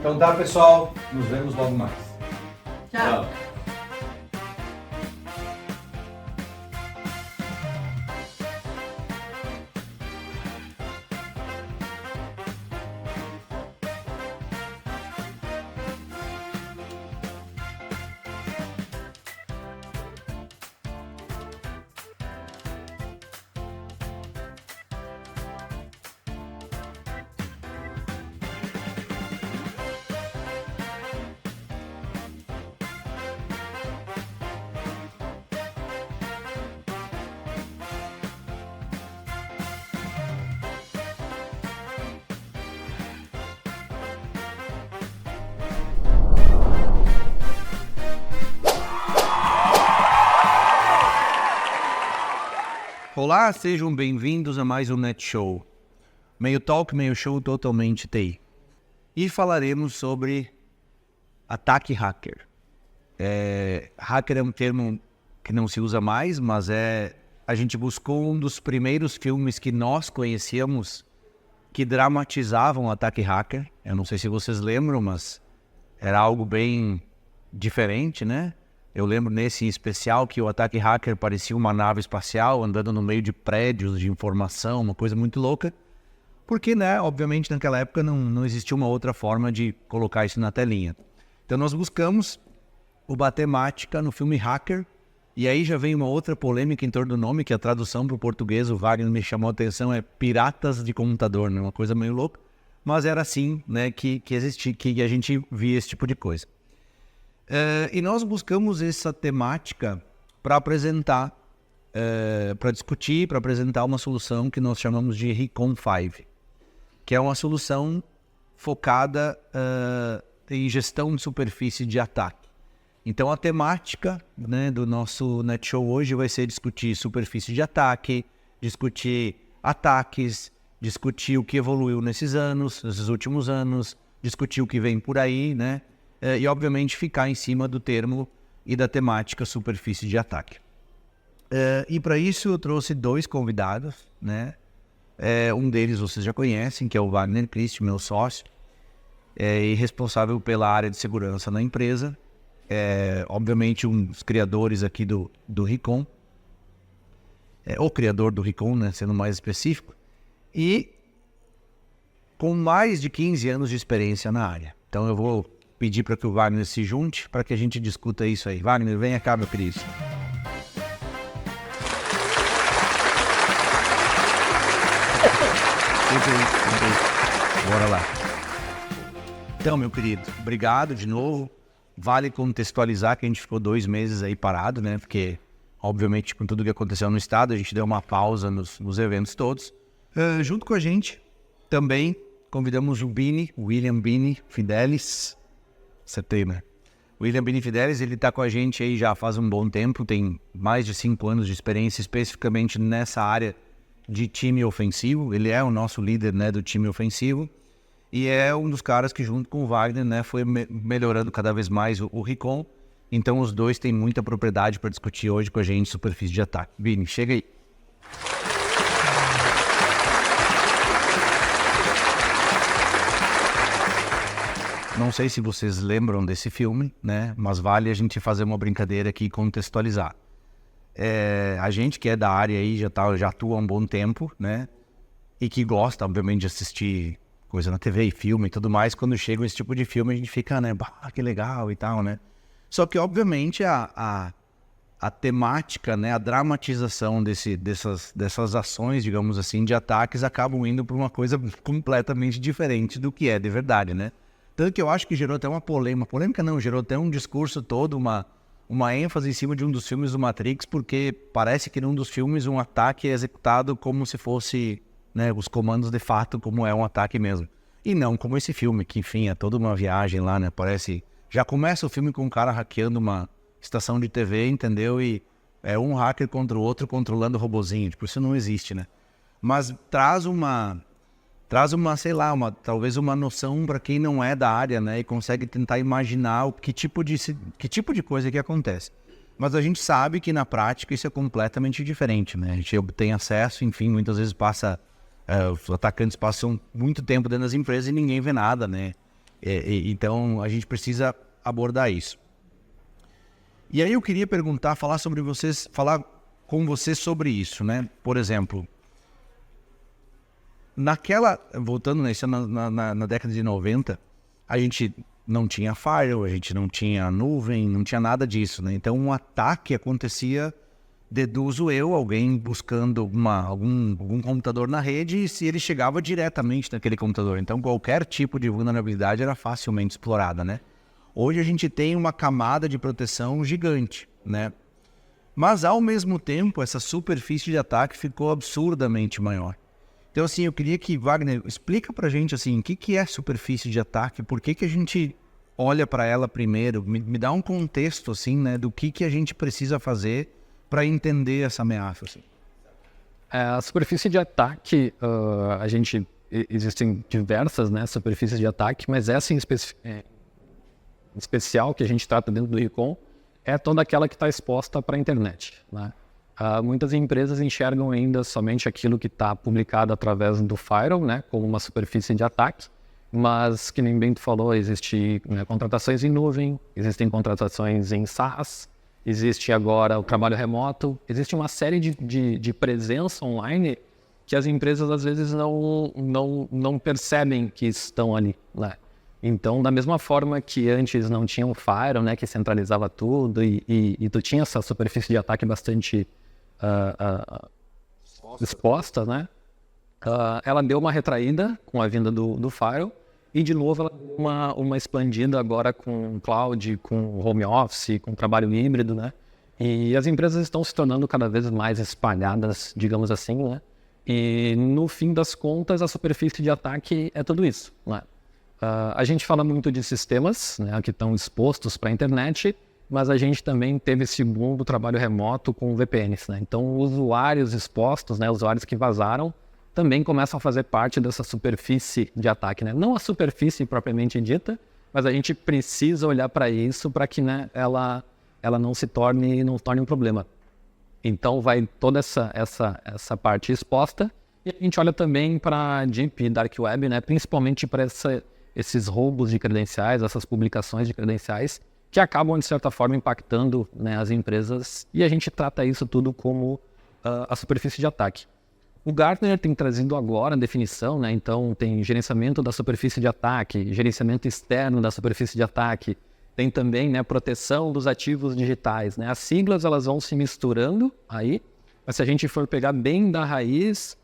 Então tá, pessoal, nos vemos logo mais. Tchau. Tchau. Olá, sejam bem-vindos a mais um Net Show. Meio talk, meio show, totalmente TI. E falaremos sobre ataque hacker. Hacker é um termo que não se usa mais, mas a gente buscou um dos primeiros filmes que nós conhecíamos que dramatizavam o ataque hacker. Eu não sei se vocês lembram, mas era algo bem diferente, né? Eu lembro nesse em especial que o ataque hacker parecia uma nave espacial andando no meio de prédios de informação, uma coisa muito louca. Porque, né, obviamente naquela época não existia uma outra forma de colocar isso na telinha. Então nós buscamos a temática no filme Hacker, e aí já vem uma outra polêmica em torno do nome, que a tradução para o português, o Wagner me chamou a atenção, é Piratas de Computador, né? Uma coisa meio louca, mas era assim, né, que existia, que a gente via esse tipo de coisa. E nós buscamos essa temática para apresentar, para discutir, para apresentar uma solução que nós chamamos de Recon 5, que é uma solução focada em gestão de superfície de ataque. Então a temática, né, do nosso Net Show hoje vai ser discutir superfície de ataque, discutir ataques, discutir o que evoluiu nesses últimos anos, discutir o que vem por aí, né? E obviamente ficar em cima do termo e da temática superfície de ataque. E para isso eu trouxe dois convidados, né? Um deles vocês já conhecem, que é o Wagner Christ, meu sócio, e responsável pela área de segurança na empresa. Obviamente um dos criadores aqui do Recon, o criador do Recon, né, sendo mais específico, e com mais de 15 anos de experiência na área. Então eu vou pedir para que o Wagner se junte para que a gente discuta isso aí. Wagner, vem cá, meu querido. Bora lá. Então, meu querido, obrigado de novo. Vale contextualizar que a gente ficou 2 meses aí parado, né? Porque, obviamente, com tudo que aconteceu no estado, a gente deu uma pausa nos eventos todos. Junto com a gente, também convidamos o William Bini Fidelis. Acertei, né? William Bini Fidelis, ele tá com a gente aí já faz um bom tempo, tem mais de 5 anos de experiência, especificamente nessa área de time ofensivo. Ele é o nosso líder, né, do time ofensivo. E é um dos caras que, junto com o Wagner, né, foi melhorando cada vez mais o Recon. Então, os dois têm muita propriedade para discutir hoje com a gente superfície de ataque. Vini, chega aí. Não sei se vocês lembram desse filme, né? Mas vale a gente fazer uma brincadeira aqui e contextualizar. A gente que é da área aí já atua há um bom tempo, né? E que gosta, obviamente, de assistir coisa na TV e filme e tudo mais, quando chega esse tipo de filme a gente fica, né, que legal e tal, né? Só que, obviamente, a temática, né, a dramatização dessas ações, digamos assim, de ataques acabam indo para uma coisa completamente diferente do que é de verdade, né? Tanto que eu acho que gerou até uma polêmica não, gerou até um discurso todo, uma ênfase em cima de um dos filmes do Matrix, porque parece que num dos filmes um ataque é executado como se fosse, né, os comandos de fato, como é um ataque mesmo. E não como esse filme, que enfim, é toda uma viagem lá, né, parece... Já começa o filme com um cara hackeando uma estação de TV, entendeu? E é um hacker contra o outro controlando o robozinho, tipo, isso não existe, né? Mas traz uma, sei lá, talvez uma noção para quem não é da área, né? E consegue tentar imaginar que tipo de coisa que acontece. Mas a gente sabe que na prática isso é completamente diferente, né? A gente obtém acesso, enfim, muitas vezes os atacantes passam muito tempo dentro das empresas e ninguém vê nada, né? Então, a gente precisa abordar isso. E aí eu queria falar com vocês sobre isso, né? Por exemplo, voltando na década de 90, a gente não tinha firewall, a gente não tinha nuvem, não tinha nada disso, né? Então, um ataque acontecia, deduzo eu, alguém buscando algum computador na rede, e se ele chegava diretamente naquele computador. Então, qualquer tipo de vulnerabilidade era facilmente explorada, né? Hoje a gente tem uma camada de proteção gigante, né? Mas, ao mesmo tempo, essa superfície de ataque ficou absurdamente maior. Então, assim, eu queria que, Wagner, explica pra gente, assim, o que é superfície de ataque, por que a gente olha para ela primeiro, me dá um contexto, assim, né, do que a gente precisa fazer para entender essa ameaça, assim. A superfície de ataque, existem diversas, né, superfícies de ataque, mas essa em especial que a gente trata dentro do Recon é toda aquela que está exposta para a internet, né? Muitas empresas enxergam ainda somente aquilo que está publicado através do firewall, né, como uma superfície de ataque, mas, que nem Bento falou, existem, né, contratações em nuvem, existem contratações em SaaS, existe agora o trabalho remoto, existe uma série de presença online que as empresas às vezes não percebem que estão ali, né? Então, da mesma forma que antes não tinha um firewall, né, que centralizava tudo e tu tinha essa superfície de ataque bastante exposta, né? Ela deu uma retraída com a vinda do firewall e, de novo, ela deu uma expandida agora com cloud, com home office, com trabalho híbrido, né? E as empresas estão se tornando cada vez mais espalhadas, digamos assim, né? E, no fim das contas, a superfície de ataque é tudo isso, né? A gente fala muito de sistemas, né, que estão expostos para a internet, mas a gente também teve esse boom do trabalho remoto com VPNs, né? Então, usuários expostos, né, usuários que vazaram, também começam a fazer parte dessa superfície de ataque, né? Não a superfície propriamente dita, mas a gente precisa olhar para isso para que, né, ela não se torne um problema. Então, vai toda essa parte exposta, e a gente olha também para Deep e Dark Web, né, principalmente para esses roubos de credenciais, essas publicações de credenciais, que acabam, de certa forma, impactando, né, as empresas, e a gente trata isso tudo como a superfície de ataque. O Gartner tem trazido agora a definição, né, então tem gerenciamento da superfície de ataque, gerenciamento externo da superfície de ataque, tem também, né, proteção dos ativos digitais, né? As siglas elas vão se misturando aí, mas se a gente for pegar bem da raiz,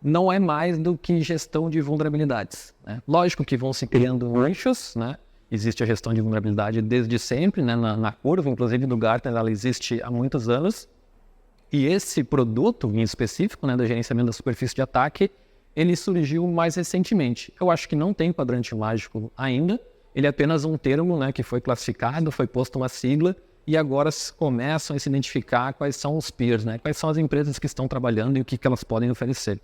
não é mais do que gestão de vulnerabilidades, né? Lógico que vão se criando nichos, né? Existe a gestão de vulnerabilidade desde sempre, né? Na curva, inclusive do Gartner, ela existe há muitos anos. E esse produto em específico, né, do gerenciamento da superfície de ataque, ele surgiu mais recentemente. Eu acho que não tem quadrante mágico ainda. Ele é apenas um termo, né, que foi classificado, foi posto uma sigla, e agora começam a se identificar quais são os peers, né? Quais são as empresas que estão trabalhando e o que elas podem oferecer.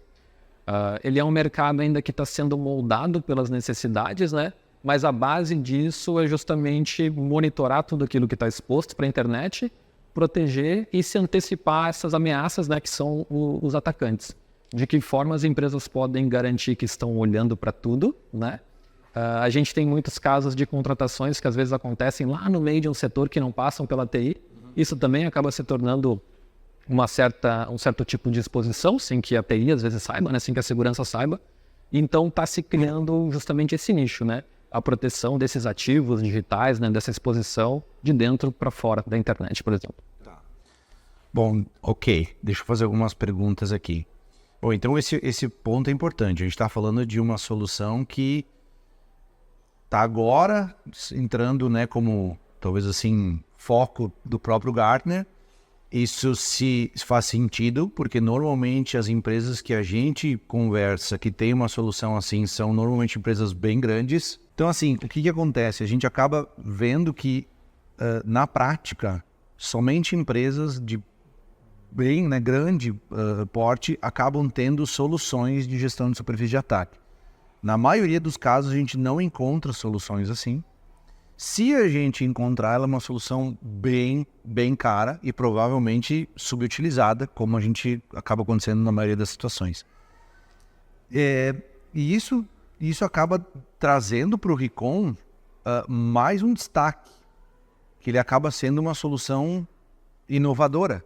Ele é um mercado ainda que está sendo moldado pelas necessidades, né? Mas a base disso é justamente monitorar tudo aquilo que está exposto para a internet, proteger e se antecipar a essas ameaças, né, que são os atacantes. De que forma as empresas podem garantir que estão olhando para tudo, né? A gente tem muitos casos de contratações que às vezes acontecem lá no meio de um setor que não passam pela TI. Isso também acaba se tornando um certo tipo de exposição, sem que a TI às vezes saiba, né? Sem que a segurança saiba. Então está se criando justamente esse nicho, né? A proteção desses ativos digitais, né? Dessa exposição de dentro para fora da internet, por exemplo. Tá. Bom, ok. Deixa eu fazer algumas perguntas aqui. Bom, então esse ponto é importante. A gente está falando de uma solução que está agora entrando, né, como talvez assim foco do próprio Gartner. Isso se faz sentido, porque normalmente as empresas que a gente conversa, que tem uma solução assim, são normalmente empresas bem grandes. Então, assim, o que acontece? A gente acaba vendo que, na prática, somente empresas de bem, né, grande porte acabam tendo soluções de gestão de superfície de ataque. Na maioria dos casos, a gente não encontra soluções assim. Se a gente encontrar, ela é uma solução bem cara e provavelmente subutilizada, como a gente acaba acontecendo na maioria das situações. E isso acaba trazendo para o Recon mais um destaque, que ele acaba sendo uma solução inovadora.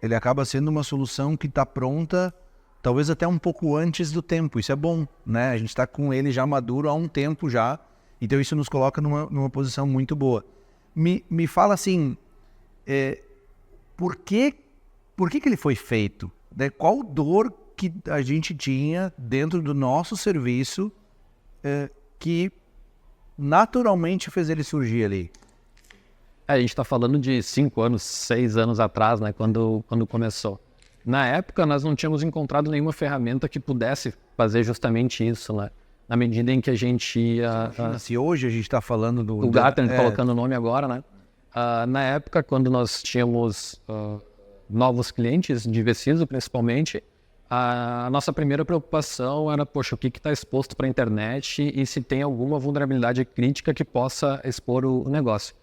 Ele acaba sendo uma solução que está pronta, talvez até um pouco antes do tempo. Isso é bom, né? A gente está com ele já maduro há um tempo já, então isso nos coloca numa posição muito boa. Me fala assim, por que ele foi feito? Né? Qual dor que a gente tinha dentro do nosso serviço que naturalmente fez ele surgir ali? A gente está falando de 5 anos, 6 anos atrás, né, quando começou. Na época, nós não tínhamos encontrado nenhuma ferramenta que pudesse fazer justamente isso, né? Na medida em que a gente ia... Se hoje a gente está falando do... O Gartner colocando o nome agora, né? Na época, quando nós tínhamos novos clientes de Veciso, principalmente, a nossa primeira preocupação era, poxa, o que está exposto para a internet e se tem alguma vulnerabilidade crítica que possa expor o negócio.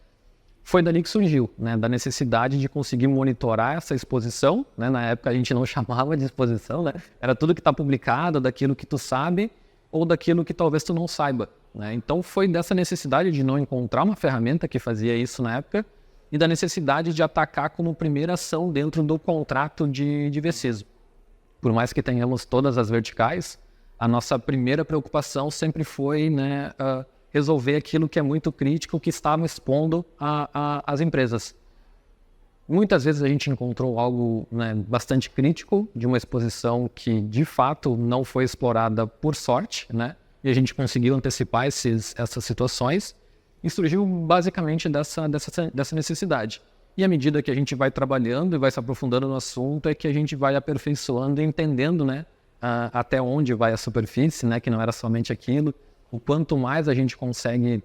Foi dali que surgiu, né, da necessidade de conseguir monitorar essa exposição, né? Na época a gente não chamava de exposição, né? Era tudo que está publicado, daquilo que tu sabe ou daquilo que talvez tu não saiba, né? Então foi dessa necessidade de não encontrar uma ferramenta que fazia isso na época e da necessidade de atacar como primeira ação dentro do contrato de Veciso. Por mais que tenhamos todas as verticais, a nossa primeira preocupação sempre foi, né, resolver aquilo que é muito crítico, que estava expondo as empresas. Muitas vezes a gente encontrou algo, né, bastante crítico, de uma exposição que de fato não foi explorada por sorte, né, e a gente conseguiu antecipar essas situações, e surgiu basicamente dessa necessidade. E à medida que a gente vai trabalhando e vai se aprofundando no assunto, é que a gente vai aperfeiçoando e entendendo, né, até onde vai a superfície, né, que não era somente aquilo. O quanto mais a gente consegue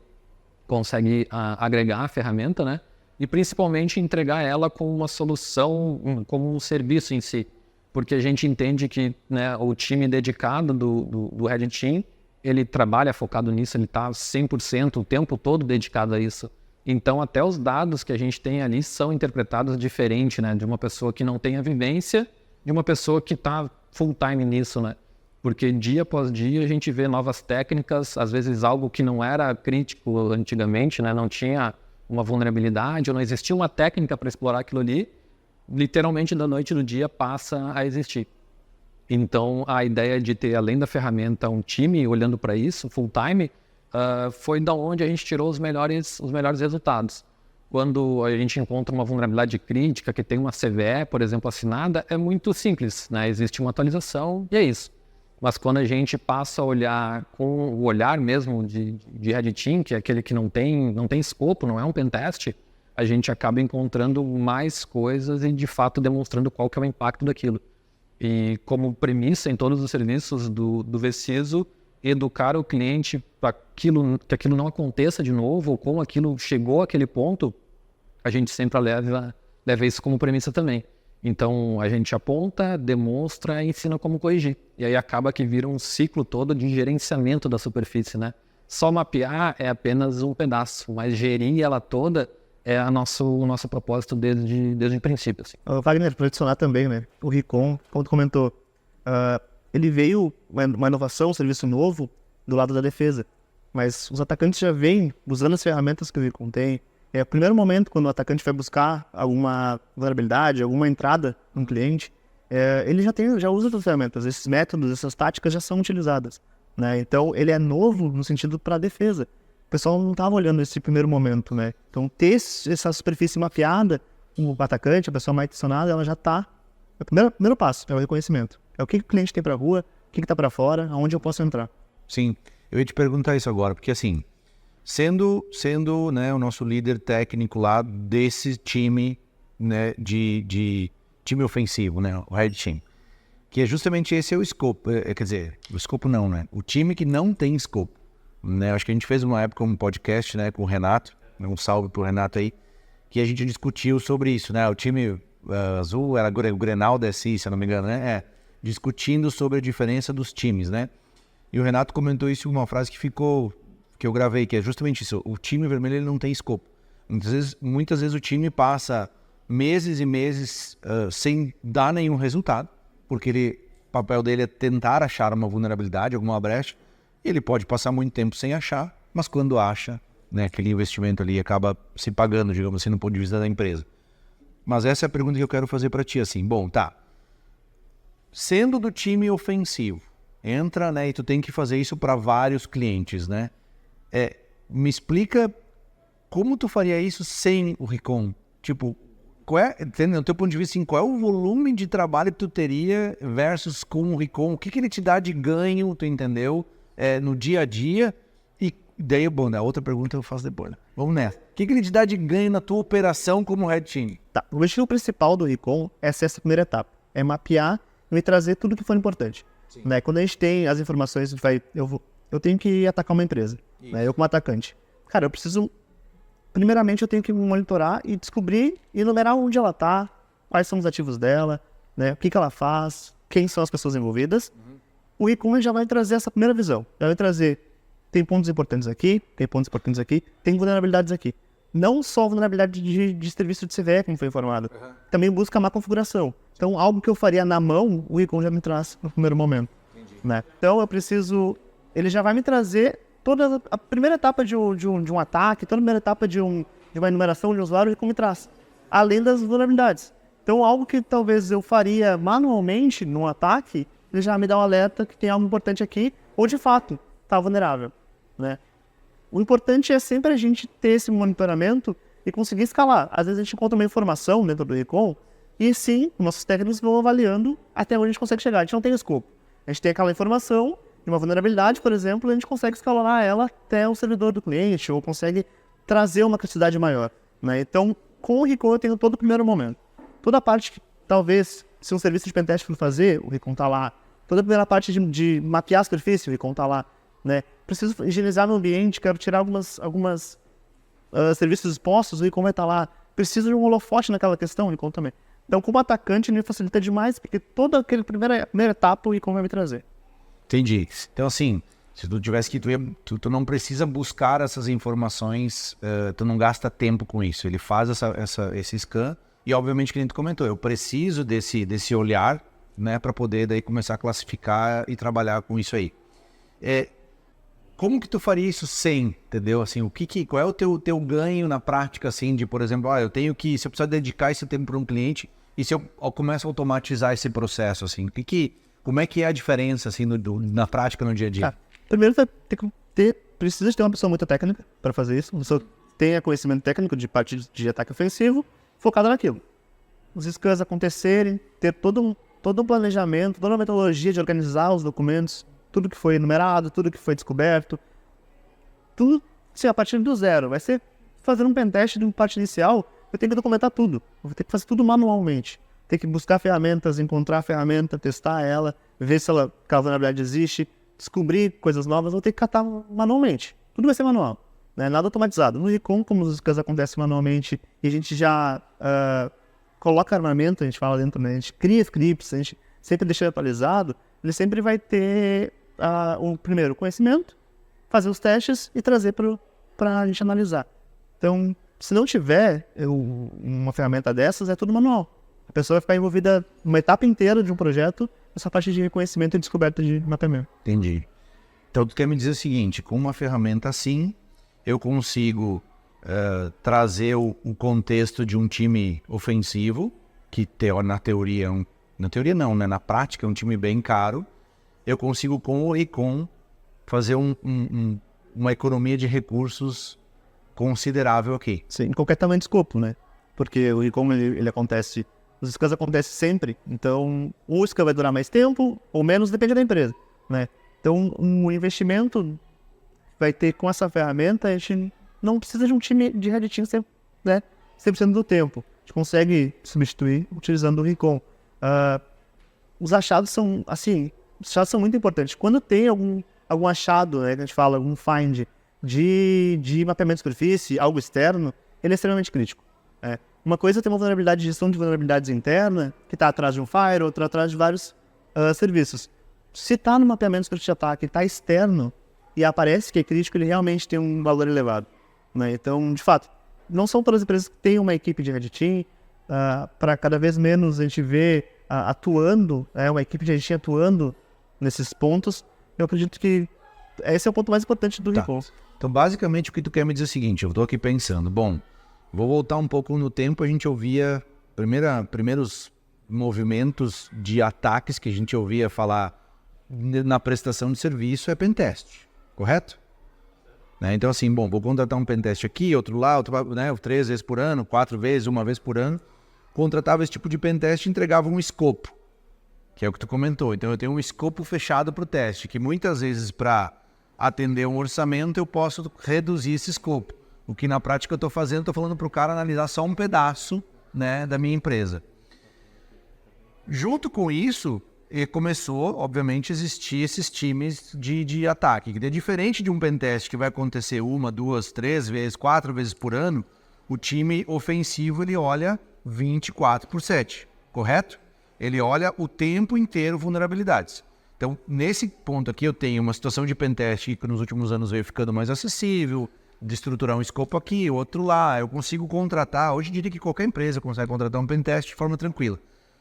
agregar a ferramenta, né? E principalmente entregar ela como uma solução, como um serviço em si. Porque a gente entende que, né, o time dedicado do Red Team, ele trabalha focado nisso, ele está 100% o tempo todo dedicado a isso. Então até os dados que a gente tem ali são interpretados diferente, né? De uma pessoa que não tem a vivência, de uma pessoa que está full time nisso, né? Porque dia após dia a gente vê novas técnicas, às vezes algo que não era crítico antigamente, né? Não tinha uma vulnerabilidade ou não existia uma técnica para explorar aquilo ali, literalmente da noite no dia passa a existir. Então a ideia de ter, além da ferramenta, um time olhando para isso, full time, foi da onde a gente tirou os melhores resultados. Quando a gente encontra uma vulnerabilidade crítica que tem uma CVE, por exemplo, assinada, é muito simples, né? Existe uma atualização e é isso. Mas quando a gente passa a olhar com o olhar mesmo de Red Team, que é aquele que não tem escopo, não é um pentest, a gente acaba encontrando mais coisas e de fato demonstrando qual que é o impacto daquilo. E como premissa em todos os serviços do Veciso, educar o cliente para que aquilo não aconteça de novo, ou como aquilo chegou àquele ponto, a gente sempre leva isso como premissa também. Então a gente aponta, demonstra e ensina como corrigir. E aí acaba que vira um ciclo todo de gerenciamento da superfície, né? Só mapear é apenas um pedaço, mas gerir ela toda é o nosso propósito desde o princípio. Assim. Wagner, para adicionar também, né? O Recon, como tu comentou, ele veio uma inovação, um serviço novo do lado da defesa. Mas os atacantes já vêm usando as ferramentas que o Recon tem. O primeiro momento, quando o atacante vai buscar alguma vulnerabilidade, alguma entrada no cliente, ele já usa essas ferramentas, esses métodos, essas táticas já são utilizadas, né? Então, ele é novo no sentido para a defesa. O pessoal não estava olhando esse primeiro momento, né? Então, ter essa superfície mapeada, o atacante, a pessoa mais intencionada, ela já está... É o primeiro passo, é o reconhecimento. É o que o cliente tem para a rua, o que está para fora, aonde eu posso entrar. Sim, eu ia te perguntar isso agora, porque assim... Sendo né, o nosso líder técnico lá desse time, né, de time ofensivo, né, o Red Team, que é justamente esse é o escopo, quer dizer, o escopo não, né, o time que não tem escopo, né, acho que a gente fez uma época um podcast, né, com o Renato, um salve pro Renato aí, que a gente discutiu sobre isso, né, o time azul era o Grenal DSI, se eu não me engano, né, discutindo sobre a diferença dos times, né, e o Renato comentou isso em uma frase que eu gravei, que é justamente isso, o time vermelho ele não tem escopo. Muitas vezes o time passa meses e meses sem dar nenhum resultado, porque o papel dele é tentar achar uma vulnerabilidade, alguma brecha, e ele pode passar muito tempo sem achar, mas quando acha, né? Aquele investimento ali acaba se pagando, digamos assim, no ponto de vista da empresa. Mas essa é a pergunta que eu quero fazer para ti, assim, bom, tá. Sendo do time ofensivo, entra, né, e tu tem que fazer isso para vários clientes, né? Me explica como tu faria isso sem o Recon? Tipo, no teu ponto de vista, assim, qual é o volume de trabalho que tu teria versus com o Recon? O que ele te dá de ganho, tu entendeu? No dia a dia? E daí, bom, a outra pergunta eu faço depois, né? Vamos nessa. O que ele te dá de ganho na tua operação como Red Team? Tá. O objetivo principal do Recon é ser essa primeira etapa. É mapear e trazer tudo que for importante. Né? Quando a gente tem as informações, eu tenho que atacar uma empresa. Né? Eu como atacante. Cara, eu preciso... Primeiramente, eu tenho que monitorar e descobrir e enumerar onde ela está, quais são os ativos dela, né? O que ela faz, quem são as pessoas envolvidas. O e-commerce já vai trazer essa primeira visão. Já vai trazer, tem pontos importantes aqui, tem vulnerabilidades aqui. Não só vulnerabilidade de serviço de CVE, como foi informado. Também busca má configuração. Então, algo que eu faria na mão, o e-commerce já me traz no primeiro momento. Né? Então, eu preciso... Ele já vai me trazer... Toda a primeira etapa de um ataque, toda a primeira etapa de uma enumeração de usuário, ele me traz, além das vulnerabilidades. Então, algo que talvez eu faria manualmente num ataque, ele já me dá um alerta que tem algo importante aqui, ou de fato, está vulnerável. Né? O importante é sempre a gente ter esse monitoramento e conseguir escalar. Às vezes a gente encontra uma informação dentro do Recon, e sim, nossos técnicos vão avaliando até onde a gente consegue chegar. A gente não tem escopo. A gente tem aquela informação, de uma vulnerabilidade, por exemplo, a gente consegue escalonar ela até o servidor do cliente, ou consegue trazer uma capacidade maior. Né? Então, com o Recon eu tenho todo o primeiro momento. Toda a parte que, talvez, se um serviço de pentest for fazer, o Recon está lá. Toda a primeira parte de mapear a superfície, o Recon está lá. Né? Preciso higienizar meu ambiente, quero tirar algumas serviços expostos, o Recon vai estar lá. Preciso de um holofote naquela questão, o Recon também. Então, como atacante, me facilita demais, porque toda aquela primeira etapa o Recon vai me trazer. Entendi. Então, assim, se tu tivesse que... Tu não precisa buscar essas informações, tu não gasta tempo com isso. Ele faz esse scan e, obviamente, que a gente comentou, eu preciso desse olhar, né, para poder daí começar a classificar e trabalhar com isso aí. Como que tu faria isso sem, entendeu? Assim, qual é o teu ganho na prática, assim, de, por exemplo, se eu precisar dedicar esse tempo para um cliente e se eu começo a automatizar esse processo, assim, como é que é a diferença, assim, na prática, no dia a dia? Primeiro, precisa ter uma pessoa muito técnica para fazer isso. Uma pessoa tenha conhecimento técnico de parte de ataque ofensivo, focada naquilo. Os scans acontecerem, ter todo um planejamento, toda uma metodologia de organizar os documentos, tudo que foi enumerado, tudo que foi descoberto. Tudo, assim, a partir do zero. Vai ser fazer um pentest de uma parte inicial, eu tenho que documentar tudo. Eu vou ter que fazer tudo manualmente. Ter que buscar ferramentas, encontrar a ferramenta, testar ela, ver se aquela vulnerabilidade existe, descobrir coisas novas, vou ter que catar manualmente. Tudo vai ser manual, né? Nada automatizado. No Recon, como os casos acontecem manualmente, e a gente já coloca armamento, a gente fala dentro, né? A gente cria scripts, a gente sempre deixa ele atualizado, ele sempre vai ter primeiro o conhecimento, fazer os testes e trazer para a gente analisar. Então, se não tiver uma ferramenta dessas, é tudo manual. A pessoa vai ficar envolvida numa etapa inteira de um projeto, nessa parte de reconhecimento e descoberta de mapeamento. Entendi. Então, tu quer me dizer o seguinte, com uma ferramenta assim, eu consigo trazer o contexto de um time ofensivo, que na teoria na teoria não, né? Na prática é um time bem caro, eu consigo com o Recon fazer uma economia de recursos considerável aqui. Sim, em qualquer tamanho de escopo, né? Porque o Recon, ele acontece... Os scans acontecem sempre, então o scan vai durar mais tempo ou menos, depende da empresa, né? Então um investimento vai ter com essa ferramenta, a gente não precisa de um time de Red Team 100% do tempo. A gente consegue substituir utilizando o Recon. Os achados são, assim, muito importantes. Quando tem algum achado, né, que a gente fala, algum find de mapeamento de superfície, algo externo, ele é extremamente crítico. Uma coisa é ter uma vulnerabilidade de gestão de vulnerabilidades interna, que está atrás de um firewall, outra atrás de vários serviços. Se está no mapeamento de superfície de ataque, está externo e aparece que é crítico, ele realmente tem um valor elevado. Né? Então, de fato, não são todas as empresas que têm uma equipe de Red Team. Para cada vez menos a gente vê atuando, uma equipe de Red Team atuando nesses pontos. Eu acredito que esse é o ponto mais importante do Recon. Então, basicamente, o que tu quer me dizer é o seguinte, eu tô aqui pensando, bom, vou voltar um pouco no tempo, a gente ouvia, primeiros movimentos de ataques que a gente ouvia falar na prestação de serviço é pentest, correto? Né? Então, assim, bom, vou contratar um pentest aqui, outro lá, outro, né, 3 vezes por ano, 4 vezes, 1 vez por ano, contratava esse tipo de pentest e entregava um escopo, que é o que tu comentou. Então, eu tenho um escopo fechado para o teste, que muitas vezes para atender um orçamento eu posso reduzir esse escopo. O que na prática eu estou fazendo, estou falando para o cara analisar só um pedaço, né, da minha empresa. Junto com isso, começou, obviamente, a existir esses times de ataque. Que é diferente de um pentest que vai acontecer 1, 2, 3 vezes, 4 vezes por ano, o time ofensivo ele olha 24/7, correto? Ele olha o tempo inteiro vulnerabilidades. Então, nesse ponto aqui, eu tenho uma situação de pentest que nos últimos anos veio ficando mais acessível, de estruturar um escopo aqui, outro lá. Eu consigo contratar, hoje eu diria que qualquer empresa consegue contratar um pentest de forma tranquila.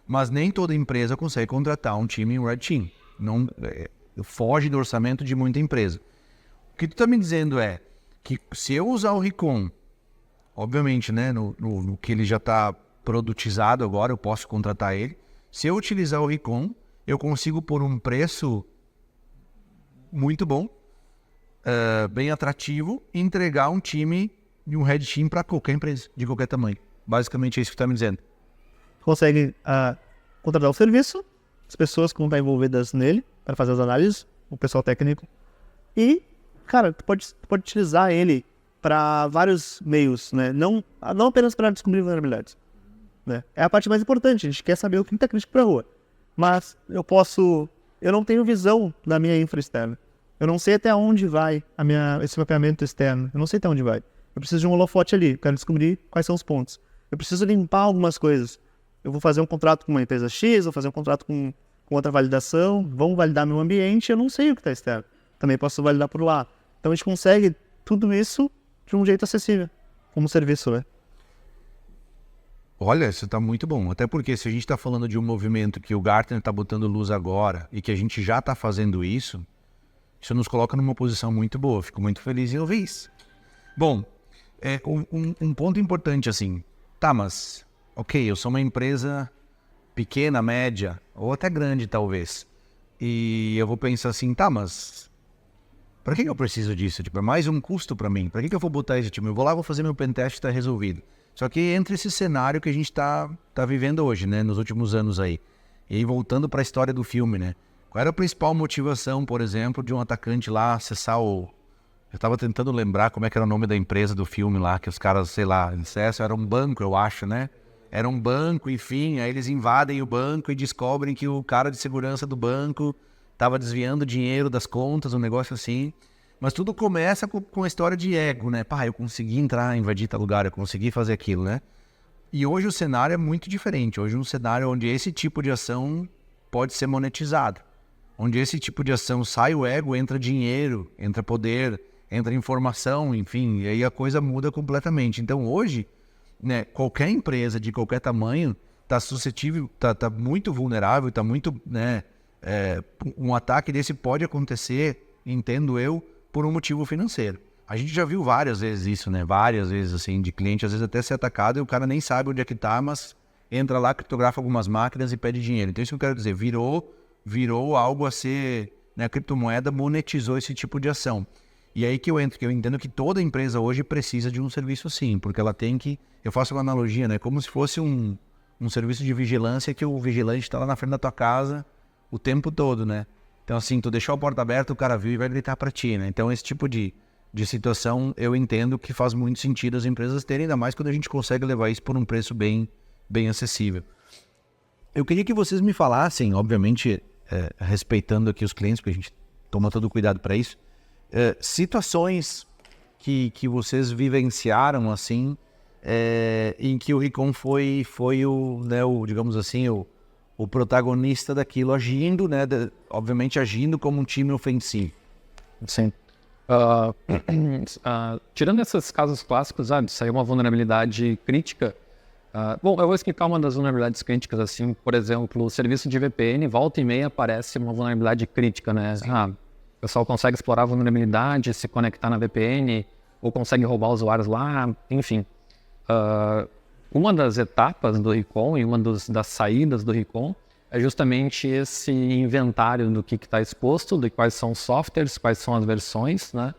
Mas nem toda empresa consegue contratar um time em Red Team. Não, foge do orçamento de muita empresa. O que tu está me dizendo é que se eu usar o Recon, obviamente, né, no que ele já está produtizado agora, eu posso contratar ele. Se eu utilizar o Recon, eu consigo pôr um preço muito bom, bem atrativo, e entregar um time de um Red Team para qualquer empresa, de qualquer tamanho. Basicamente é isso que tu está me dizendo. Consegue contratar o serviço, as pessoas que vão estar envolvidas nele para fazer as análises, o pessoal técnico. E, cara, tu pode utilizar ele para vários meios, né? Não apenas para descobrir vulnerabilidades, né? É a parte mais importante, a gente quer saber o que está crítico para a rua. Mas eu não tenho visão da minha infra externa. Eu não sei até onde vai esse mapeamento externo. Eu não sei até onde vai. Eu preciso de um holofote ali, eu quero descobrir quais são os pontos. Eu preciso limpar algumas coisas. Eu vou fazer um contrato com uma empresa X, vou fazer um contrato com outra validação, vão validar meu ambiente, eu não sei o que está externo. Também posso validar por lá. Então a gente consegue tudo isso de um jeito acessível, como serviço, né? Olha, isso está muito bom. Até porque se a gente está falando de um movimento que o Gartner está botando luz agora e que a gente já está fazendo isso nos coloca numa posição muito boa. Fico muito feliz em ouvir isso. Bom, um ponto importante assim. Tá, mas... Ok, eu sou uma empresa pequena, média, ou até grande talvez. E eu vou pensar assim, tá, mas para que eu preciso disso? Tipo, é mais um custo para mim. Para que eu vou botar esse time? Eu vou lá, vou fazer meu pentest e está resolvido. Só que entre esse cenário que a gente tá vivendo hoje, né, nos últimos anos aí. E aí, voltando para a história do filme, né? Qual era a principal motivação, por exemplo, de um atacante lá acessar o... Eu tava tentando lembrar como é que era o nome da empresa do filme lá, que os caras, sei lá, acessam, era um banco, eu acho, né? Era um banco, enfim, aí eles invadem o banco e descobrem que o cara de segurança do banco estava desviando dinheiro das contas, um negócio assim. Mas tudo começa com a história de ego, né? Pá, eu consegui entrar, invadir tal lugar, eu consegui fazer aquilo, né? E hoje o cenário é muito diferente. Hoje é um cenário onde esse tipo de ação pode ser monetizado. Onde esse tipo de ação sai o ego, entra dinheiro, entra poder, entra informação, enfim, e aí a coisa muda completamente. Então hoje... né, qualquer empresa de qualquer tamanho está suscetível, tá muito vulnerável, está muito, né, um ataque desse pode acontecer, entendo eu, por um motivo financeiro. A gente já viu várias vezes isso, né, várias vezes assim, de cliente às vezes até ser atacado e o cara nem sabe onde é que tá, mas entra lá, criptografa algumas máquinas e pede dinheiro. Então isso que eu quero dizer, virou algo a ser, né, a criptomoeda monetizou esse tipo de ação. E aí que eu entendo que toda empresa hoje precisa de um serviço assim, porque ela tem que... Eu faço uma analogia, né? Como se fosse um serviço de vigilância que o vigilante está lá na frente da tua casa o tempo todo, né? Então, assim, tu deixou a porta aberta, o cara viu e vai gritar para ti, né? Então, esse tipo de situação, eu entendo que faz muito sentido as empresas terem, ainda mais quando a gente consegue levar isso por um preço bem acessível. Eu queria que vocês me falassem, obviamente, respeitando aqui os clientes, porque a gente toma todo o cuidado para isso, situações que vocês vivenciaram, assim, em que o Recon foi o, né, digamos assim, o protagonista daquilo, agindo, né, obviamente agindo como um time ofensivo. Sim. Tirando esses casos clássicos, de sair uma vulnerabilidade crítica, bom, eu vou explicar uma das vulnerabilidades críticas, assim, por exemplo, o serviço de VPN, volta e meia aparece uma vulnerabilidade crítica, né? O pessoal consegue explorar a vulnerabilidade, se conectar na VPN, ou consegue roubar usuários lá, enfim. Uma das etapas do Recon e uma das saídas do Recon é justamente esse inventário do que está exposto, de quais são os softwares, quais são as versões, né?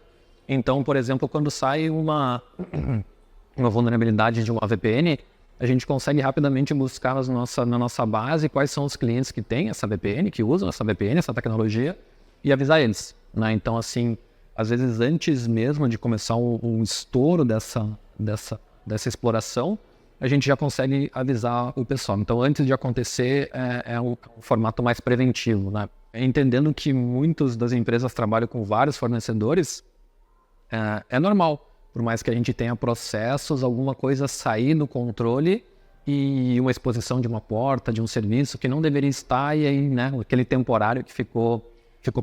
Então, por exemplo, quando sai uma vulnerabilidade de uma VPN, a gente consegue rapidamente buscar na nossa base quais são os clientes que têm essa VPN, que usam essa VPN, essa tecnologia, e avisar eles, né? Então, assim, às vezes antes mesmo de começar um estouro dessa exploração, a gente já consegue avisar o pessoal. Então, antes de acontecer, é um formato mais preventivo, né? Entendendo que muitas das empresas trabalham com vários fornecedores, é normal. Por mais que a gente tenha processos, alguma coisa sair do controle e uma exposição de uma porta, de um serviço que não deveria estar, e aí, né, aquele temporário que ficou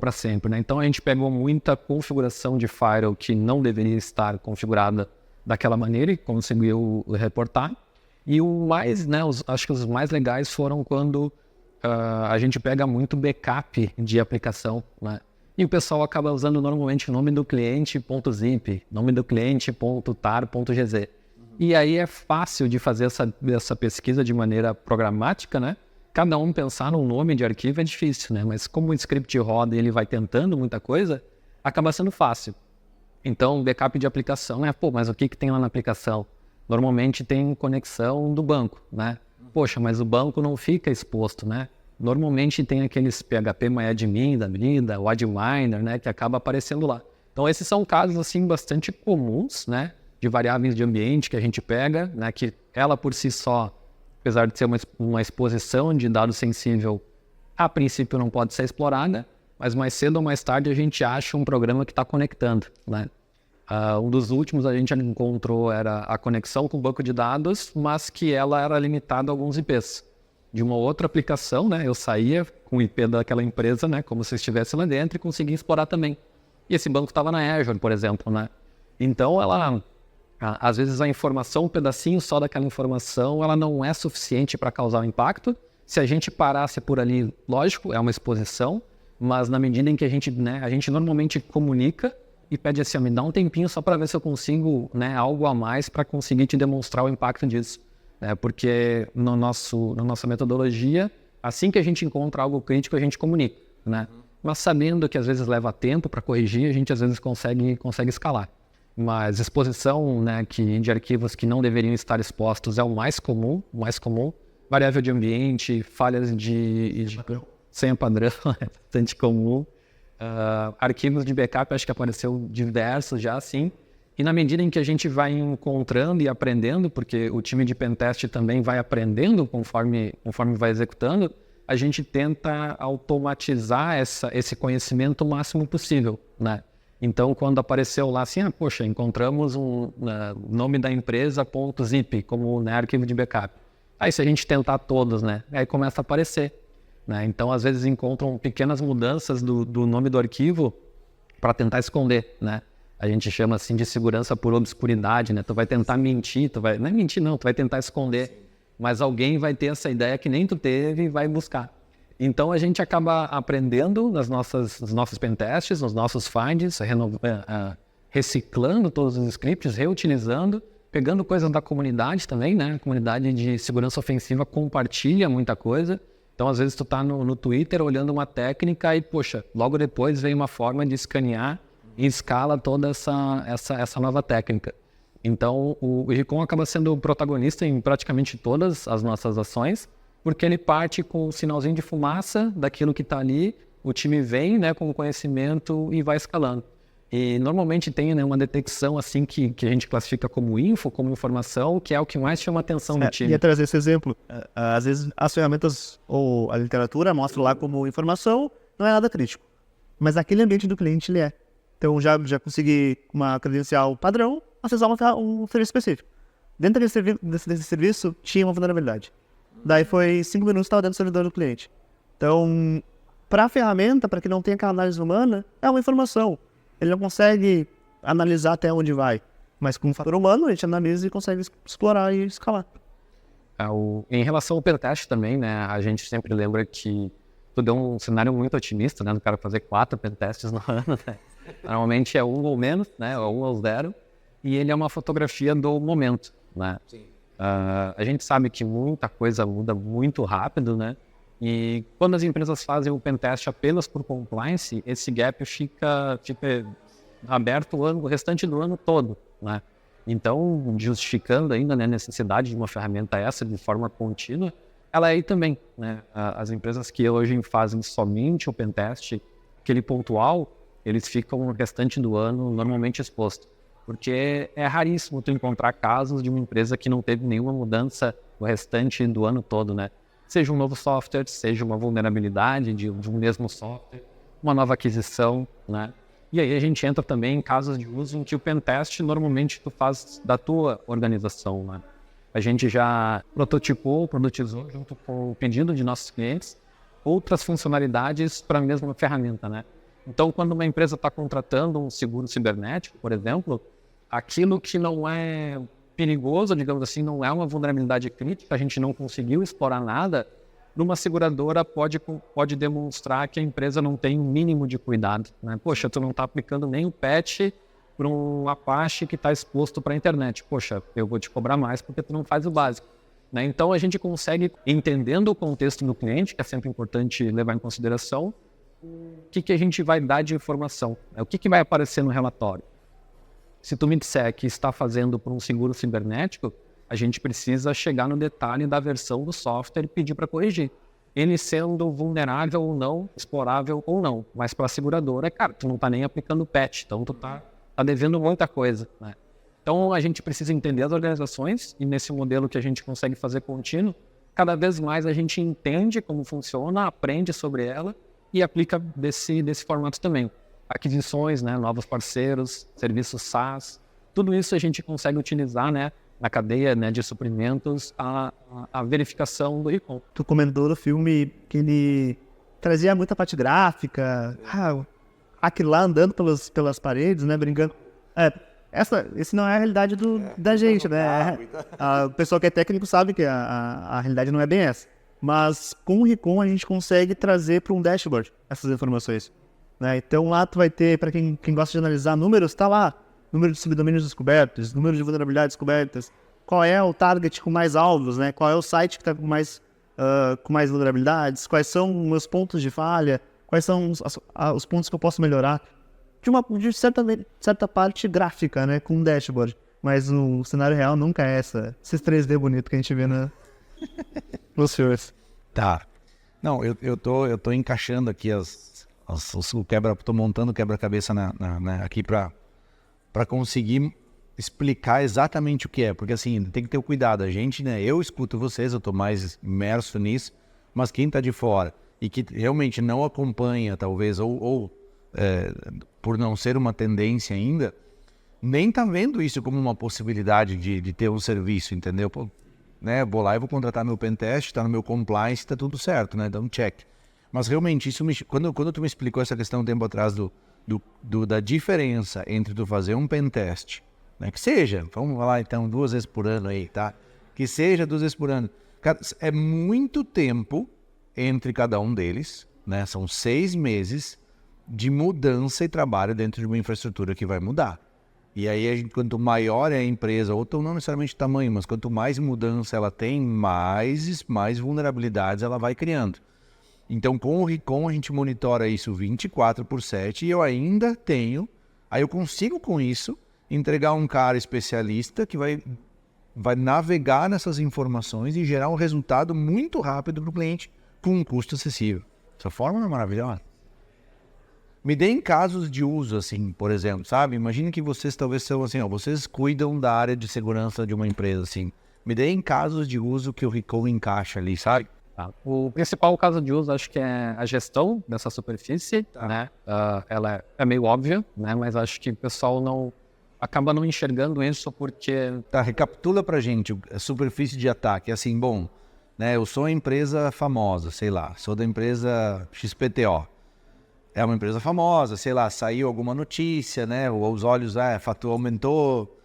para sempre, né? Então, a gente pegou muita configuração de firewall que não deveria estar configurada daquela maneira e conseguiu reportar. E o mais, né, acho que os mais legais foram quando a gente pega muito backup de aplicação, né? E o pessoal acaba usando normalmente o nome do cliente .zip, nome do cliente .tar.gz. E aí é fácil de fazer essa pesquisa de maneira programática, né? Cada um pensar num nome de arquivo é difícil, né? Mas como o script roda e ele vai tentando muita coisa, acaba sendo fácil. Então, backup de aplicação, né? Pô, mas o que tem lá na aplicação? Normalmente tem conexão do banco, né? Poxa, mas o banco não fica exposto, né? Normalmente tem aqueles PHP MyAdmin da vida, o AdMiner, né? Que acaba aparecendo lá. Então, esses são casos, assim, bastante comuns, né? De variáveis de ambiente que a gente pega, né? Que ela por si só, apesar de ser uma exposição de dado sensível, a princípio não pode ser explorada, mas mais cedo ou mais tarde a gente acha um programa que está conectando, né? Um dos últimos a gente encontrou era a conexão com o banco de dados, mas que ela era limitada a alguns IPs. De uma outra aplicação, né? Eu saía com o IP daquela empresa, né? Como se estivesse lá dentro e conseguia explorar também. E esse banco estava na Azure, por exemplo, né? Então, às vezes a informação, um pedacinho só daquela informação, ela não é suficiente para causar um impacto. Se a gente parasse por ali, lógico, é uma exposição, mas na medida em que a gente normalmente comunica e pede assim, me dá um tempinho só para ver se eu consigo, né, algo a mais para conseguir te demonstrar o impacto disso. Porque na nossa metodologia, assim que a gente encontra algo crítico, a gente comunica, né? Mas sabendo que às vezes leva tempo para corrigir, a gente às vezes consegue escalar. Mas exposição, né, de arquivos que não deveriam estar expostos é o mais comum. Variável de ambiente, falhas de senha padrão, é bastante comum. Arquivos de backup, acho que apareceu diversos já, sim. E na medida em que a gente vai encontrando e aprendendo, porque o time de pentest também vai aprendendo conforme vai executando, a gente tenta automatizar esse conhecimento o máximo possível, né? Então, quando apareceu lá assim, poxa, encontramos o nome da empresa .zip como, né, arquivo de backup. Aí se a gente tentar todos, né, aí começa a aparecer, né? Então, às vezes encontram pequenas mudanças do nome do arquivo para tentar esconder, né? A gente chama assim de segurança por obscuridade, né? Tu vai tentar mentir, não é mentir não, tu vai tentar esconder, mas alguém vai ter essa ideia que nem tu teve e vai buscar. Então a gente acaba aprendendo nos nossos pentests, nos nossos finds, reciclando todos os scripts, reutilizando, pegando coisas da comunidade também, né? A comunidade de segurança ofensiva compartilha muita coisa. Então às vezes tu tá no Twitter olhando uma técnica e, poxa, logo depois vem uma forma de escanear em escala toda essa nova técnica. Então, o Recon acaba sendo o protagonista em praticamente todas as nossas ações, porque ele parte com um sinalzinho de fumaça daquilo que está ali, o time vem, né, com o conhecimento e vai escalando. E normalmente tem, né, uma detecção assim que a gente classifica como info, como informação, que é o que mais chama a atenção do time. Ia trazer esse exemplo. Às vezes as ferramentas ou a literatura mostra lá como informação, não é nada crítico. Mas aquele ambiente do cliente ele é. Então já consegui uma credencial padrão, acessar um serviço específico. Dentro desse serviço tinha uma vulnerabilidade. Daí foi 5 minutos, estava dentro do servidor do cliente. Então, para a ferramenta, para que não tenha aquela análise humana, é uma informação. Ele não consegue analisar até onde vai. Mas com um fator humano, a gente analisa e consegue explorar e escalar. Em relação ao pentest também, né, a gente sempre lembra que tu deu um cenário muito otimista, né? Do cara fazer 4 pentests no ano, né? Normalmente é 1 ou menos, né? Ou 1 ou 0. E ele é uma fotografia do momento, né? A gente sabe que muita coisa muda muito rápido, né? E quando as empresas fazem o pentest apenas por compliance, esse gap fica aberto o restante do ano todo, né? Então, justificando ainda, né, a necessidade de uma ferramenta essa de forma contínua, ela é aí também, né? As empresas que hoje fazem somente o pentest, aquele pontual, eles ficam o restante do ano normalmente expostos. Porque é raríssimo tu encontrar casos de uma empresa que não teve nenhuma mudança no restante do ano todo, né? Seja um novo software, seja uma vulnerabilidade de um mesmo software, uma nova aquisição, né? E aí a gente entra também em casos de uso em que o pentest normalmente tu faz da tua organização, né? A gente já prototipou, produtizou junto com o pedido de nossos clientes outras funcionalidades para a mesma ferramenta, né? Então, quando uma empresa está contratando um seguro cibernético, por exemplo, aquilo que não é perigoso, digamos assim, não é uma vulnerabilidade crítica, a gente não conseguiu explorar nada, numa seguradora pode demonstrar que a empresa não tem um mínimo de cuidado, né? Poxa, tu não está aplicando nem o patch para um Apache que está exposto para a internet. Poxa, eu vou te cobrar mais porque tu não faz o básico, né? Então, a gente consegue, entendendo o contexto do cliente, que é sempre importante levar em consideração, o que a gente vai dar de informação, né? O que vai aparecer no relatório. Se tu me disser que está fazendo por um seguro cibernético, a gente precisa chegar no detalhe da versão do software e pedir para corrigir. Ele sendo vulnerável ou não, explorável ou não. Mas para a seguradora, cara, tu não está nem aplicando patch, então tu tá devendo muita coisa, né? Então a gente precisa entender as organizações e nesse modelo que a gente consegue fazer contínuo, cada vez mais a gente entende como funciona, aprende sobre ela e aplica desse formato também. Aquisições, né, novos parceiros, serviços SaaS, tudo isso a gente consegue utilizar, né, na cadeia, né, de suprimentos, a verificação do recon. Tu comentou no filme que ele trazia muita parte gráfica, aquilo lá andando pelas paredes, né, brincando. Esse não é a realidade da gente, né? O pessoal que é técnico sabe que a realidade não é bem essa. Mas com o Recon a gente consegue trazer para um dashboard essas informações, né? Então lá tu vai ter, para quem gosta de analisar números, tá lá, número de subdomínios descobertos, número de vulnerabilidades descobertas, qual é o target com mais alvos, né? Qual é o site que está com mais vulnerabilidades, quais são meus pontos de falha, quais são os pontos que eu posso melhorar. De certa parte gráfica, né? Com um dashboard. Mas no cenário real nunca é esses 3D bonito que a gente vê nos filmes. Tá. Não, eu tô encaixando aqui tô montando o quebra-cabeça aqui para conseguir explicar exatamente o que é. Porque assim, tem que ter o cuidado. A gente, né? Eu escuto vocês, eu tô mais imerso nisso, mas quem tá de fora e que realmente não acompanha, talvez, por não ser uma tendência ainda, nem tá vendo isso como uma possibilidade de ter um serviço, entendeu? Pô, né, vou lá e vou contratar meu pentest, tá no meu compliance, tá tudo certo, né? Dá um check. Mas realmente, isso quando tu me explicou essa questão um tempo atrás da diferença entre tu fazer um pentest, né? Que seja, vamos falar então 2 vezes por ano aí, tá? Que seja 2 vezes por ano. Cara, é muito tempo entre cada um deles, né? São 6 meses de mudança e trabalho dentro de uma infraestrutura que vai mudar. E aí, quanto maior é a empresa, ou não necessariamente tamanho, mas quanto mais mudança ela tem, mais vulnerabilidades ela vai criando. Então, com o Recon, a gente monitora isso 24/7 e aí eu consigo com isso entregar um cara especialista que vai navegar nessas informações e gerar um resultado muito rápido para o cliente com um custo acessível. Essa forma é maravilhosa. Me deem casos de uso, assim, por exemplo, sabe? Imagine que vocês talvez são assim, vocês cuidam da área de segurança de uma empresa, assim. Me deem casos de uso que o Recon encaixa ali, sabe? Tá. O principal caso de uso, acho que é a gestão dessa superfície, né? Ela é meio óbvia, né? Mas acho que o pessoal acaba não enxergando isso porque... Tá, recapitula pra gente a superfície de ataque. Assim, bom, né? Eu sou uma empresa famosa, sei lá, sou da empresa XPTO. É uma empresa famosa, sei lá, saiu alguma notícia, né? Os olhos, aumentou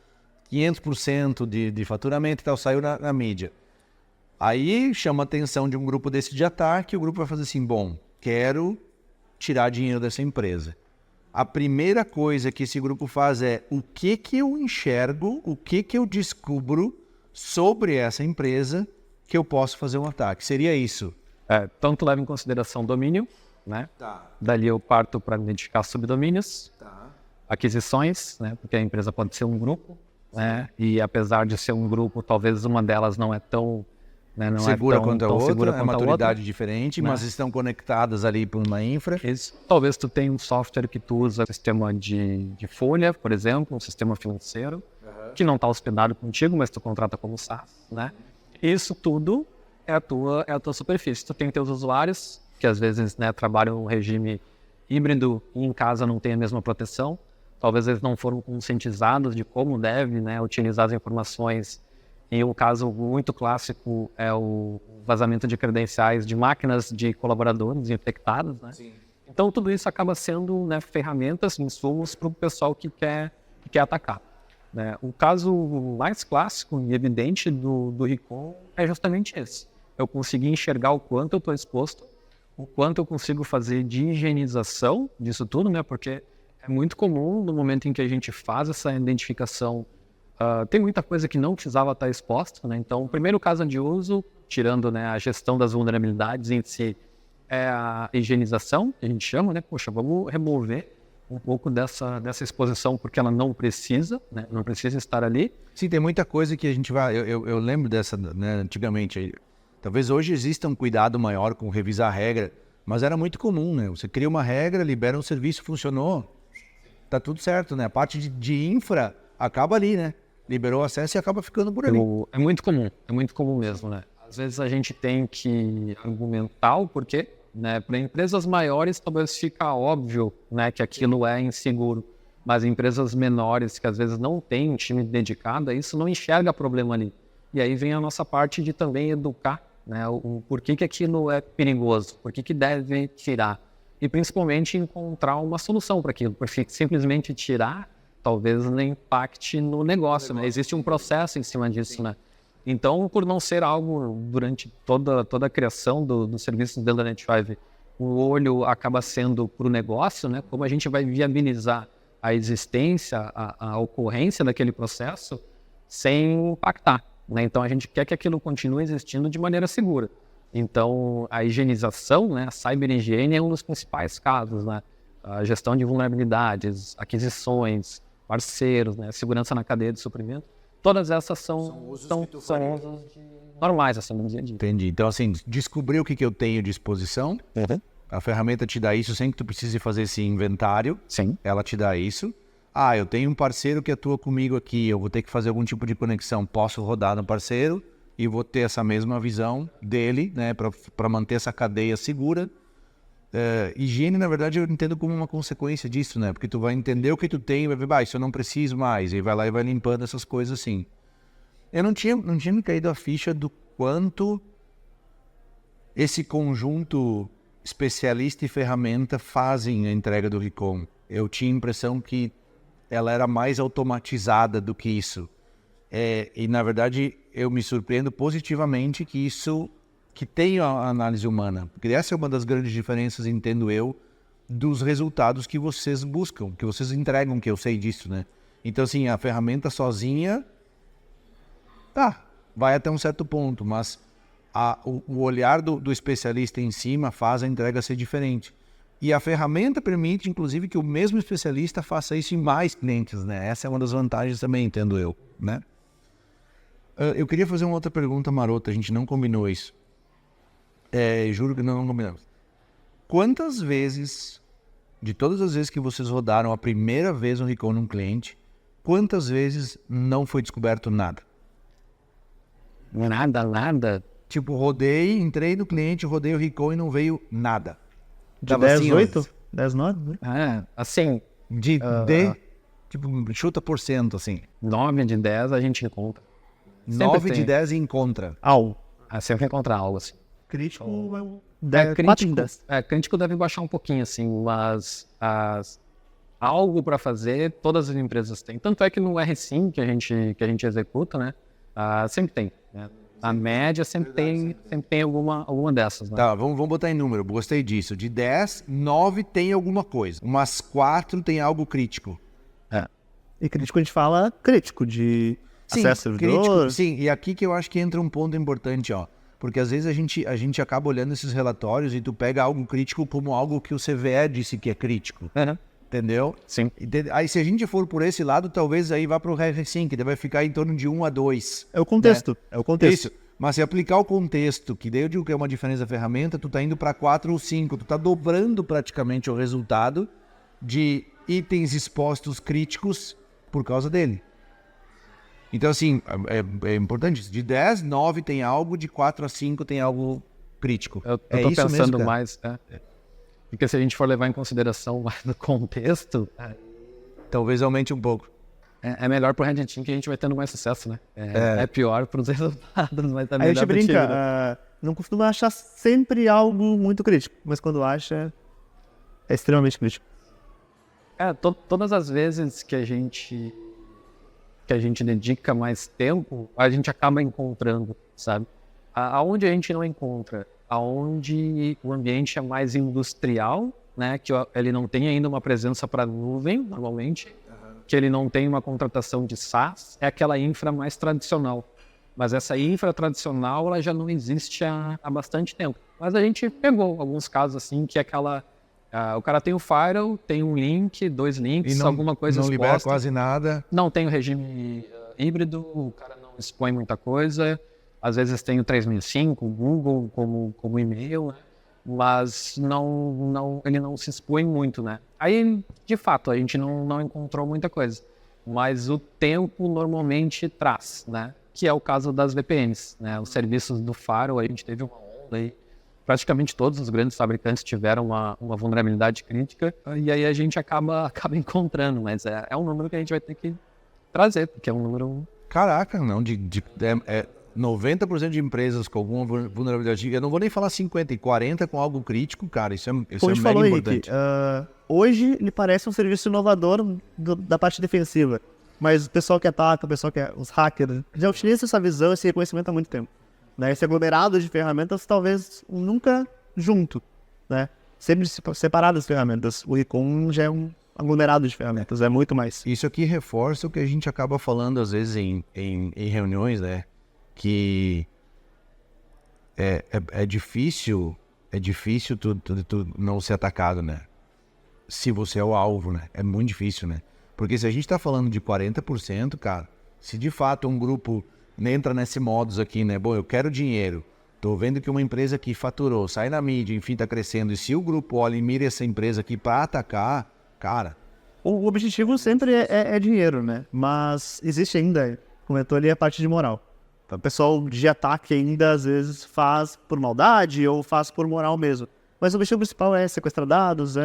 500% de faturamento e tal, saiu na mídia. Aí chama a atenção de um grupo desse de ataque, o grupo vai fazer assim, bom, quero tirar dinheiro dessa empresa. A primeira coisa que esse grupo faz é o que eu enxergo, o que eu descubro sobre essa empresa que eu posso fazer um ataque. Seria isso. Tanto leva em consideração domínio, né? Tá. Dali eu parto para identificar subdomínios, Tá. aquisições, né? Porque a empresa pode ser um grupo, né? E apesar de ser um grupo, talvez uma delas não é tão, né, não Segura é tão, quanto a tão outra, segura é quanto a maturidade outra. diferente, Né? mas estão conectadas ali por uma infra. Isso. Talvez tu tenha um software que tu usa, sistema de folha, por exemplo, um sistema financeiro, que não está hospedado contigo, mas tu contrata como SaaS, né? Isso tudo é a tua superfície. Tu tem teus usuários, que às vezes, né, trabalham em um regime híbrido e em casa não tem a mesma proteção. Talvez eles não foram conscientizados de como deve, né, utilizar as informações. E um caso muito clássico é o vazamento de credenciais de máquinas de colaboradores infectados, né? Sim. Então, tudo isso acaba sendo, né, ferramentas, insumos para o pessoal que quer atacar. Né? O caso mais clássico e evidente do Recon é justamente esse. Eu consegui enxergar o quanto eu estou exposto, o quanto eu consigo fazer de higienização disso tudo, né? Porque é muito comum no momento em que a gente faz essa identificação, tem muita coisa que não precisava estar exposta, né? Então, o primeiro caso de uso, tirando, né, a gestão das vulnerabilidades em si, é a higienização, que a gente chama, né? Poxa, vamos remover um pouco dessa exposição, porque ela não precisa, né? Não precisa estar ali. Sim, tem muita coisa que a gente vai... Eu lembro dessa, né, antigamente. Talvez hoje exista um cuidado maior com revisar a regra, mas era muito comum, né? Você cria uma regra, libera um serviço, funcionou, tá tudo certo, né? A parte de infra acaba ali, né? Liberou acesso e acaba ficando por ali. É muito comum mesmo, né? Às vezes a gente tem que argumentar o porquê, né? Para empresas maiores talvez fica óbvio, né, que aquilo é inseguro, mas empresas menores que às vezes não têm um time dedicado a isso não enxerga problema ali. E aí vem a nossa parte de também educar, né, o porquê que aquilo é perigoso, por que deve tirar. E principalmente encontrar uma solução para aquilo, porque simplesmente tirar talvez não impacte no negócio, né? Existe um processo em cima disso, né? Então, por não ser algo durante toda a criação do serviço dentro da Net5, o olho acaba sendo para o negócio, né? Como a gente vai viabilizar a existência, a ocorrência daquele processo sem impactar, né? Então, a gente quer que aquilo continue existindo de maneira segura. Então, a higienização, né? A cyber-higiene é um dos principais casos, né? A gestão de vulnerabilidades, aquisições, parceiros, né? Segurança na cadeia de suprimento. Todas essas são usos normais, assim, no dia a dia. Entendi. Então, assim, descobrir o que eu tenho de exposição. Uhum. A ferramenta te dá isso sem que tu precise fazer esse inventário. Sim. Ela te dá isso. Eu tenho um parceiro que atua comigo aqui, eu vou ter que fazer algum tipo de conexão. Posso rodar no parceiro e vou ter essa mesma visão dele, né, para manter essa cadeia segura. Higiene, na verdade, eu entendo como uma consequência disso, né? Porque tu vai entender o que tu tem e vai ver, isso eu não preciso mais. E vai lá e vai limpando essas coisas assim. Eu não tinha me caído a ficha do quanto esse conjunto especialista e ferramenta fazem a entrega do Recon. Eu tinha a impressão que ela era mais automatizada do que isso. E, na verdade, eu me surpreendo positivamente que tem a análise humana. Porque essa é uma das grandes diferenças, entendo eu, dos resultados que vocês buscam, que vocês entregam, que eu sei disso, né? Então, assim, a ferramenta sozinha, vai até um certo ponto, mas o olhar do especialista em cima faz a entrega ser diferente. E a ferramenta permite, inclusive, que o mesmo especialista faça isso em mais clientes, né? Essa é uma das vantagens também, entendo eu, né? Eu queria fazer uma outra pergunta marota, a gente não combinou isso. Juro que não combinamos. Quantas vezes, de todas as vezes que vocês rodaram a primeira vez um Recon num cliente, quantas vezes não foi descoberto nada? Nada. Tipo, entrei no cliente, rodei o Recon e não veio nada. De 10, 8? 10, 9? Assim, tipo, chuta por cento, assim. 9 de 10 a gente encontra. 9 de 10 encontra. Sempre encontrar algo assim. Crítico, 4 em 10. Crítico deve baixar um pouquinho, assim, mas algo para fazer, todas as empresas têm. Tanto é que no R5 que a gente executa, né, sempre tem. Né? A média sempre tem alguma dessas, né? Tá, vamos botar em número, gostei disso. De 10, 9 tem alguma coisa. Umas 4 tem algo crítico. E crítico a gente fala crítico, de acesso ao servidor. Crítico, sim, e aqui que eu acho que entra um ponto importante, ó. Porque às vezes a gente acaba olhando esses relatórios e tu pega algo crítico como algo que o CVE disse que é crítico. Entendeu? Sim. Aí se a gente for por esse lado, talvez aí vá para o R5, que daí vai ficar em torno de 1 a 2. É o contexto, é o contexto. Isso. Mas se aplicar o contexto, que daí eu digo que é uma diferença da ferramenta, tu tá indo para 4 ou 5. Tu tá dobrando praticamente o resultado de itens expostos críticos por causa dele. Então, assim, é importante isso. De 10, 9 tem algo, de 4 a 5 tem algo crítico. Eu tô isso pensando mesmo, mais... Porque se a gente for levar em consideração mais no contexto, talvez aumente um pouco. é melhor pro Red Team que a gente vai tendo mais sucesso, né? É pior pros resultados, mas tá Aí a melhor gente pro time, brinca, né? não costuma achar sempre algo muito crítico, mas quando acha, é extremamente crítico. Todas as vezes que a gente dedica mais tempo, a gente acaba encontrando, sabe? Aonde a gente não encontra, aonde o ambiente é mais industrial, né? Que ele não tem ainda uma presença para nuvem, normalmente, que ele não tem uma contratação de SaaS, é aquela infra mais tradicional. Mas essa infra tradicional, ela já não existe há bastante tempo. Mas a gente pegou alguns casos assim, que é aquela... o cara tem o firewall, tem um link, 2 links, E não, alguma coisa não exposta. libera quase nada. Não tem o regime híbrido, o cara não expõe muita coisa. Às vezes tem o 3005, o Google como e-mail, né? Mas ele não se expõe muito, né? Aí, de fato, a gente não encontrou muita coisa. Mas o tempo normalmente traz, né? Que é o caso das VPNs, né? Os serviços do firewall, a gente teve uma onda aí. Praticamente todos os grandes fabricantes tiveram uma vulnerabilidade crítica, e aí a gente acaba encontrando, mas é um número que a gente vai ter que trazer, porque é um número... Caraca, não, 90% de empresas com alguma vulnerabilidade, eu não vou nem falar 50 e 40 com algo crítico, cara, isso é Como a mega gente falou, importante. Henrique, hoje ele parece um serviço inovador da parte defensiva, mas o pessoal que ataca, os hackers, já utiliza essa visão, esse reconhecimento há muito tempo. Né? Esse aglomerado de ferramentas, talvez nunca junto, né? Sempre separadas as ferramentas. O Recon já é um aglomerado de ferramentas, é muito mais. Isso aqui reforça o que a gente acaba falando às vezes em reuniões, né? Que é difícil tu não ser atacado, né? Se você é o alvo, né? É muito difícil, né? Porque se a gente tá falando de 40%, cara, se de fato um grupo entra nesse modus aqui, né? Bom, eu quero dinheiro, tô vendo que uma empresa que faturou, sai na mídia, enfim, tá crescendo, e se o grupo olha e mira essa empresa aqui para atacar, cara... O objetivo sempre é dinheiro, né? Mas existe ainda, comentou ali, a parte de moral. Então, o pessoal de ataque ainda, às vezes, faz por maldade ou faz por moral mesmo. Mas o objetivo principal é sequestrar dados,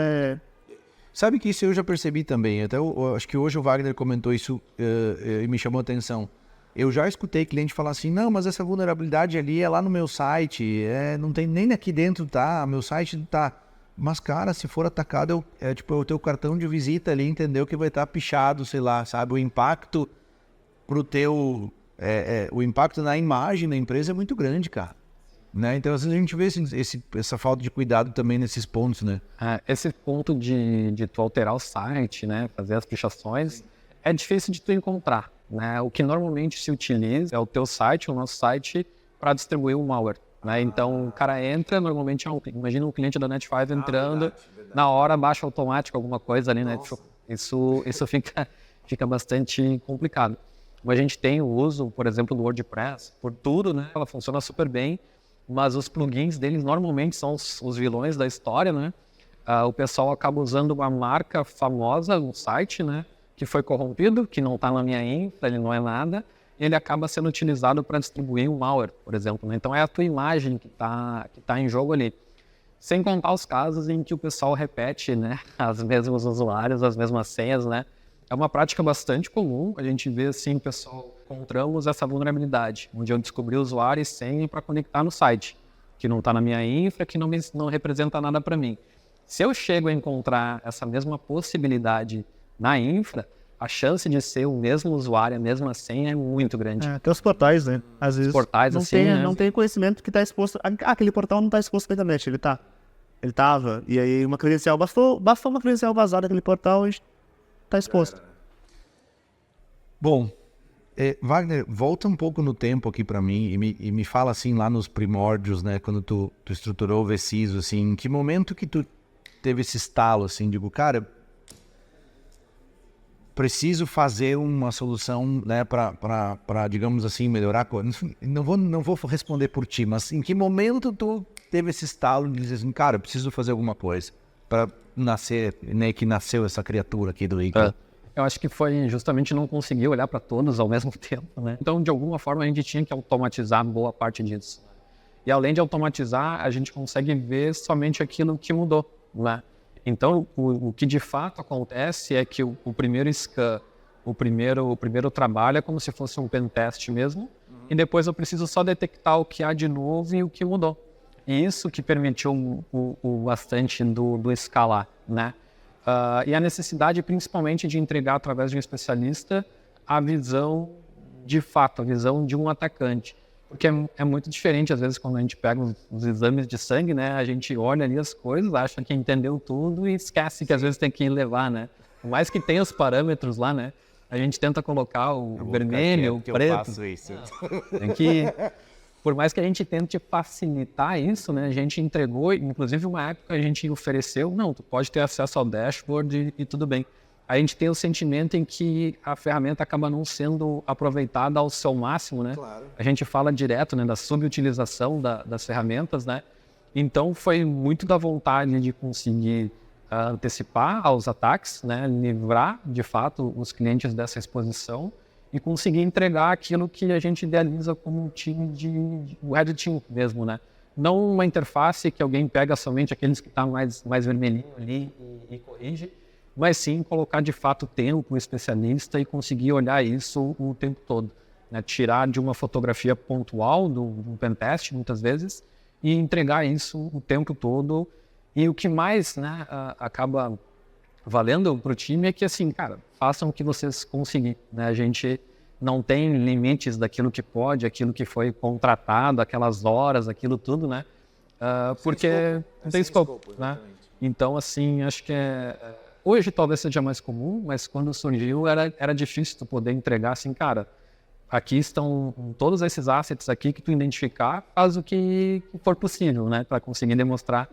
Sabe que isso eu já percebi também, até eu acho que hoje o Wagner comentou isso e me chamou a atenção. Eu já escutei cliente falar assim, não, mas essa vulnerabilidade ali é lá no meu site, não tem nem aqui dentro, tá? Meu site tá... Mas, cara, se for atacado, é o teu cartão de visita ali, entendeu? Que vai estar pichado, sei lá, sabe? O impacto pro teu... o impacto na imagem da empresa é muito grande, cara. Né? Então, às vezes a gente vê essa falta de cuidado também nesses pontos, né? Esse ponto de tu alterar o site, né? Fazer as pichações, é difícil de tu encontrar. Né? O que normalmente se utiliza é o teu site, o nosso site, para distribuir o malware. Né? Então, o cara entra, normalmente, imagina um cliente da Net5 entrando, verdade. Na hora baixa automático alguma coisa ali, né? Isso fica bastante complicado. Mas a gente tem o uso, por exemplo, do WordPress, por tudo, né? Ela funciona super bem, mas os plugins deles normalmente são os vilões da história, né? O pessoal acaba usando uma marca famosa no site, né? Que foi corrompido, que não está na minha infra, ele não é nada, e ele acaba sendo utilizado para distribuir um malware, por exemplo. Né? Então é a tua imagem que tá em jogo ali. Sem contar os casos em que o pessoal repete, né, os mesmos usuários, as mesmas senhas, né? É uma prática bastante comum, a gente vê assim, pessoal, encontramos essa vulnerabilidade, onde eu descobri o usuário e senha para conectar no site, que não está na minha infra, que não representa nada para mim. Se eu chego a encontrar essa mesma possibilidade na infra, a chance de ser o mesmo usuário, a mesma senha é muito grande. Até os portais, né? Às vezes portais, não, assim, tem, né? não tem conhecimento que está exposto. Aquele portal não está exposto na internet, ele estava. E aí uma credencial, bastou uma credencial vazada naquele portal e está exposto. Bom, Wagner, volta um pouco no tempo aqui para mim e me fala assim lá nos primórdios, né? Quando tu estruturou o Veciso, assim, em que momento que tu teve esse estalo, assim, digo, cara, preciso fazer uma solução, né, para digamos assim, melhorar a coisa. Não vou responder por ti, mas em que momento tu teve esse estalo de dizer assim, cara, preciso fazer alguma coisa para nascer, né, que nasceu essa criatura aqui do Rico? Eu acho que foi justamente não conseguir olhar para todos ao mesmo tempo, né? Então, de alguma forma, a gente tinha que automatizar boa parte disso. E além de automatizar, a gente consegue ver somente aquilo que mudou, né? Então, o que de fato acontece é que o primeiro scan, o primeiro trabalho é como se fosse um pentest mesmo, e depois eu preciso só detectar o que há de novo e o que mudou. E isso que permitiu o bastante do escalar, né? E a necessidade principalmente de entregar através de um especialista a visão de fato, a visão de um atacante. Porque é muito diferente, às vezes, quando a gente pega os exames de sangue, né? A gente olha ali as coisas, acha que entendeu tudo e esquece que às vezes tem que levar, né? Por mais que tenha os parâmetros lá, né? A gente tenta colocar o vermelho, o preto. Eu faço isso. Tem que... Por mais que a gente tente facilitar isso, né? A gente entregou, inclusive uma época a gente ofereceu, não, tu pode ter acesso ao dashboard e tudo bem. A gente tem o sentimento em que a ferramenta acaba não sendo aproveitada ao seu máximo, né? Claro. A gente fala direto, né, da subutilização das ferramentas, né? Então foi muito da vontade de conseguir antecipar aos ataques, né? Livrar, de fato, os clientes dessa exposição e conseguir entregar aquilo que a gente idealiza como um time o Red Team mesmo, né? Não uma interface que alguém pega somente aqueles que estão mais vermelhinho ali e corrige, mas sim colocar de fato tempo, um especialista e conseguir olhar isso o tempo todo, né? Tirar de uma fotografia pontual do pentest, muitas vezes, e entregar isso o tempo todo. E o que mais, né, acaba valendo para o time é que, assim, cara, façam o que vocês conseguirem, né? A gente não tem limites daquilo que pode, aquilo que foi contratado, aquelas horas, aquilo tudo, né? Porque não tem escopo, né? Então, assim, acho que hoje talvez seja mais comum, mas quando surgiu era difícil tu poder entregar assim, cara, aqui estão todos esses assets aqui que tu identificar, faz o que for possível, né? Para conseguir demonstrar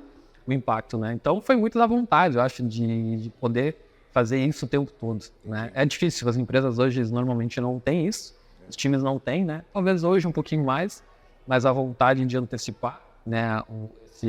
o impacto, né? Então foi muito da vontade, eu acho, de poder fazer isso o tempo todo, né? É difícil, as empresas hoje normalmente não têm isso, os times não têm, né? Talvez hoje um pouquinho mais, mas a vontade de antecipar, né,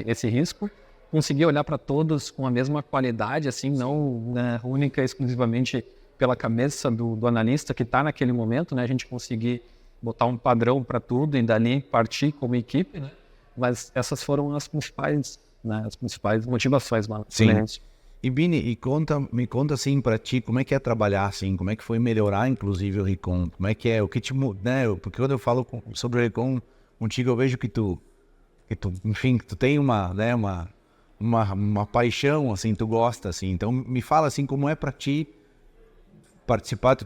esse risco, conseguir olhar para todos com a mesma qualidade, assim, não, né, única e exclusivamente pela cabeça do analista que está naquele momento, né? A gente conseguir botar um padrão para tudo e dali partir como equipe, né? Mas essas foram as principais, né, as principais motivações, mano. Sim. E Bini, me conta assim pra ti, como é que é trabalhar assim, como é que foi melhorar inclusive o Recon, como é que é, o que te muda, né, porque quando eu falo sobre o Recon contigo eu vejo que tu, enfim, tu tem uma paixão, assim, tu gosta, assim, então me fala assim, como é pra ti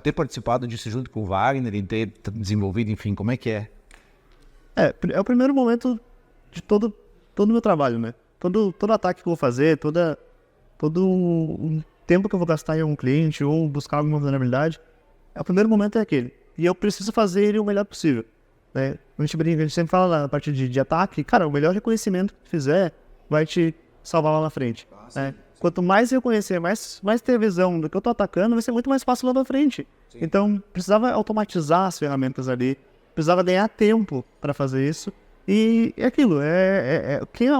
ter participado disso junto com o Wagner e ter desenvolvido, enfim, como é que é? É o primeiro momento de todo o meu trabalho, né? Todo ataque que eu vou fazer, todo o tempo que eu vou gastar em um cliente ou buscar alguma vulnerabilidade, o primeiro momento é aquele. E eu preciso fazer ele o melhor possível, né? A gente sempre fala na parte de ataque, cara, o melhor reconhecimento que tu fizer vai te salvar lá na frente, né? Quanto mais eu conhecer, mais ter visão do que eu tô atacando, vai ser muito mais fácil lá na frente. Sim. Então, precisava automatizar as ferramentas ali, precisava ganhar tempo para fazer isso. E é aquilo,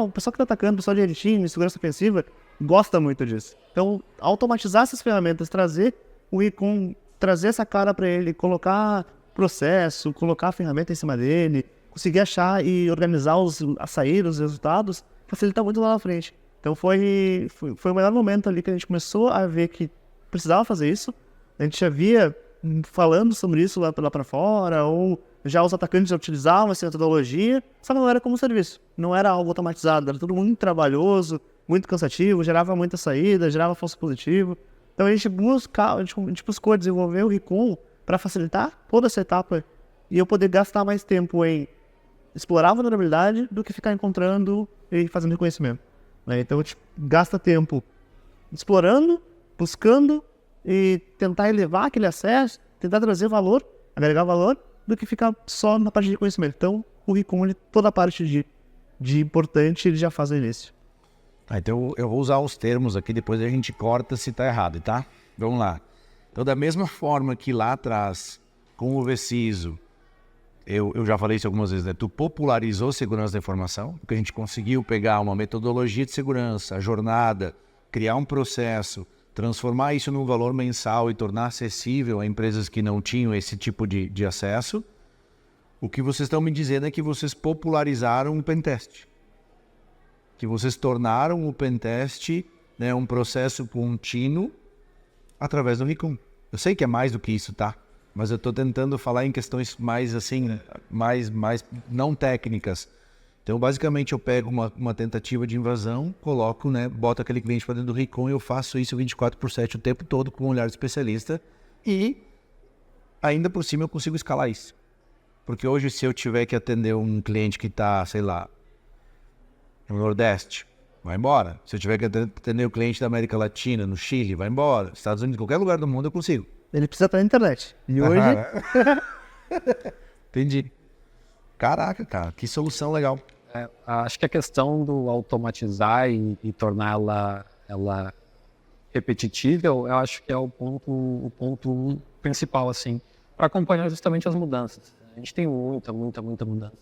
o pessoal que tá atacando, o pessoal de editing, segurança ofensiva, gosta muito disso. Então, automatizar essas ferramentas, trazer o Recon, trazer essa cara para ele, colocar processo, colocar a ferramenta em cima dele, conseguir achar e organizar as saídas, os resultados, facilita muito lá na frente. Então foi o melhor momento ali que a gente começou a ver que precisava fazer isso. A gente já via falando sobre isso lá para fora, ou já os atacantes já utilizavam essa metodologia, só que não era como serviço, não era algo automatizado, era tudo muito trabalhoso, muito cansativo, gerava muita saída, gerava falso positivo. Então a gente buscou desenvolver o Recon para facilitar toda essa etapa e eu poder gastar mais tempo em explorar a vulnerabilidade do que ficar encontrando e fazendo reconhecimento, né? Então a gente gasta tempo explorando, buscando e tentar elevar aquele acesso, tentar trazer valor, agregar valor, do que ficar só na parte de reconhecimento. Então o Recon, toda a parte de importante, ele já faz no início. Então eu vou usar os termos aqui, depois a gente corta se está errado, tá? Vamos lá. Então, da mesma forma que lá atrás, com o VCISO, eu já falei isso algumas vezes, né? Tu popularizou segurança da informação, porque a gente conseguiu pegar uma metodologia de segurança, a jornada, criar um processo, transformar isso num valor mensal e tornar acessível a empresas que não tinham esse tipo de acesso. O que vocês estão me dizendo é que vocês popularizaram o pentest. Que vocês tornaram o pentest, né, um processo contínuo através do Recon. Eu sei que é mais do que isso, tá? Mas eu estou tentando falar em questões mais assim, mais não técnicas. Então, basicamente, eu pego uma tentativa de invasão, coloco, né, boto aquele cliente para dentro do Recon e eu faço isso 24/7 o tempo todo com um olhar de especialista e ainda por cima eu consigo escalar isso. Porque hoje, se eu tiver que atender um cliente que está, sei lá, no Nordeste, vai embora. Se eu tiver que atender o cliente da América Latina, no Chile, vai embora. Estados Unidos, qualquer lugar do mundo eu consigo. Ele precisa estar na internet. E hoje... Entendi. Caraca, cara, que solução legal. Acho que a questão do automatizar e torná-la repetitiva, eu acho que é o ponto principal, assim, para acompanhar justamente as mudanças. A gente tem muita mudança.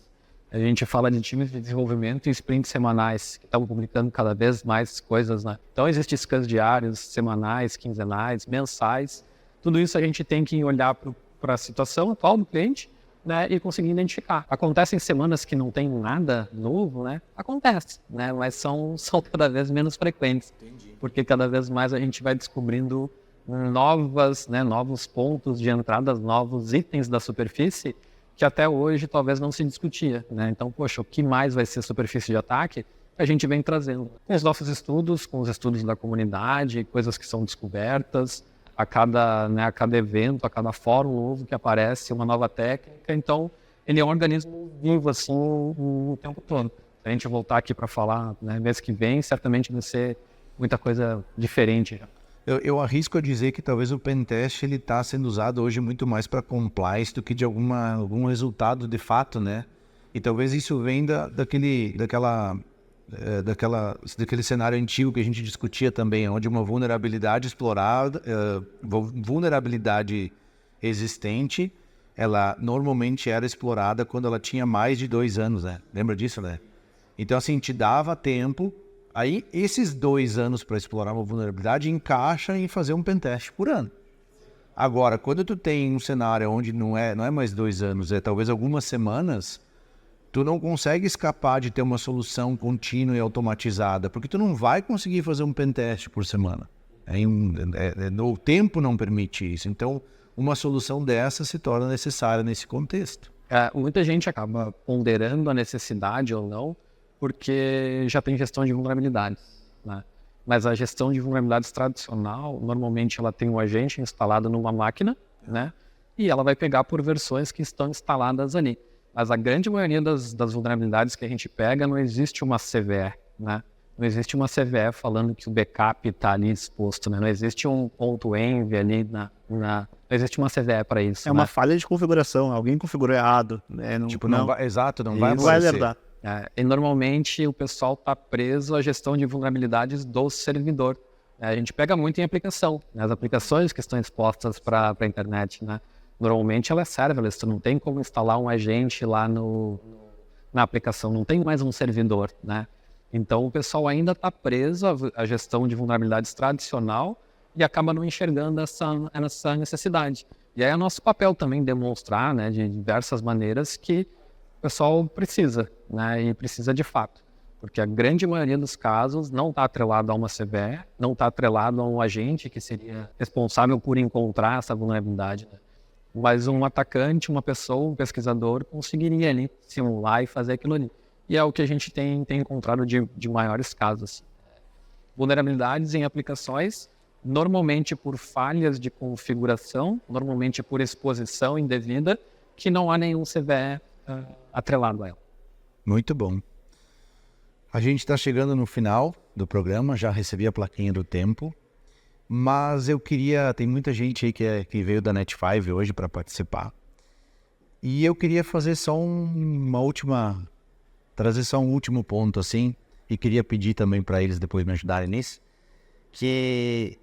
A gente fala de times de desenvolvimento e sprints semanais, que estão publicando cada vez mais coisas, né? Então, existem scans diários, semanais, quinzenais, mensais. Tudo isso a gente tem que olhar para a situação atual do cliente, né, e conseguir identificar. Acontecem semanas que não tem nada novo, né? Acontece, né? Mas são cada vez menos frequentes. Entendi. Porque cada vez mais a gente vai descobrindo novos pontos de entrada, novos itens da superfície que até hoje talvez não se discutia, né? Então, poxa, o que mais vai ser superfície de ataque? A gente vem trazendo com os nossos estudos, com os estudos da comunidade, coisas que são descobertas, a cada evento, a cada fórum novo que aparece, uma nova técnica. Então, ele é um organismo vivo, assim, o tempo todo. Se a gente voltar aqui para falar, né, mês que vem, certamente vai ser muita coisa diferente. Eu arrisco a dizer que talvez o pentest ele está sendo usado hoje muito mais para compliance do que de algum resultado de fato, né? E talvez isso venha daquele cenário antigo que a gente discutia também, onde uma vulnerabilidade explorada, vulnerabilidade existente, ela normalmente era explorada quando ela tinha mais de 2 anos, né? Lembra disso, né? Então, assim, te dava tempo. Aí, esses 2 anos para explorar uma vulnerabilidade encaixa em fazer um pentest por ano. Agora, quando tu tem um cenário onde não é mais 2 anos, é talvez algumas semanas, tu não consegue escapar de ter uma solução contínua e automatizada, porque tu não vai conseguir fazer um pentest por semana. O tempo não permite isso. Então, uma solução dessa se torna necessária nesse contexto. Muita gente acaba ponderando a necessidade ou não, porque já tem gestão de vulnerabilidades, né? Mas a gestão de vulnerabilidades tradicional, normalmente ela tem um agente instalado numa máquina, né? E ela vai pegar por versões que estão instaladas ali. Mas a grande maioria das vulnerabilidades que a gente pega, não existe uma CVE, né? Não existe uma CVE falando que o backup está ali exposto, né? Não existe um ponto .env ali não existe uma CVE para isso. É uma falha de configuração, alguém configurou errado, né? Não vai vai alertar. E normalmente o pessoal está preso à gestão de vulnerabilidades do servidor. A gente pega muito em aplicação, né? As aplicações que estão expostas para a internet, né? Normalmente ela é serverless, tu não tem como instalar um agente lá na aplicação, não tem mais um servidor, né? Então o pessoal ainda está preso à gestão de vulnerabilidades tradicional e acaba não enxergando essa necessidade. E aí é nosso papel também demonstrar, né, de diversas maneiras que o pessoal precisa, né, e precisa de fato. Porque a grande maioria dos casos não está atrelado a uma CVE, não está atrelado a um agente que seria responsável por encontrar essa vulnerabilidade, né? Mas um atacante, uma pessoa, um pesquisador conseguiria ali simular e fazer aquilo ali. E é o que a gente tem encontrado de maiores casos. Vulnerabilidades em aplicações, normalmente por falhas de configuração, normalmente por exposição indevida, que não há nenhum CVE atrelado a ela. Muito bom. A gente está chegando no final do programa, já recebi a plaquinha do tempo, mas eu queria, tem muita gente aí que veio da Net5 hoje para participar, e eu queria fazer só trazer só um último ponto assim, e queria pedir também para eles depois me ajudarem nisso, que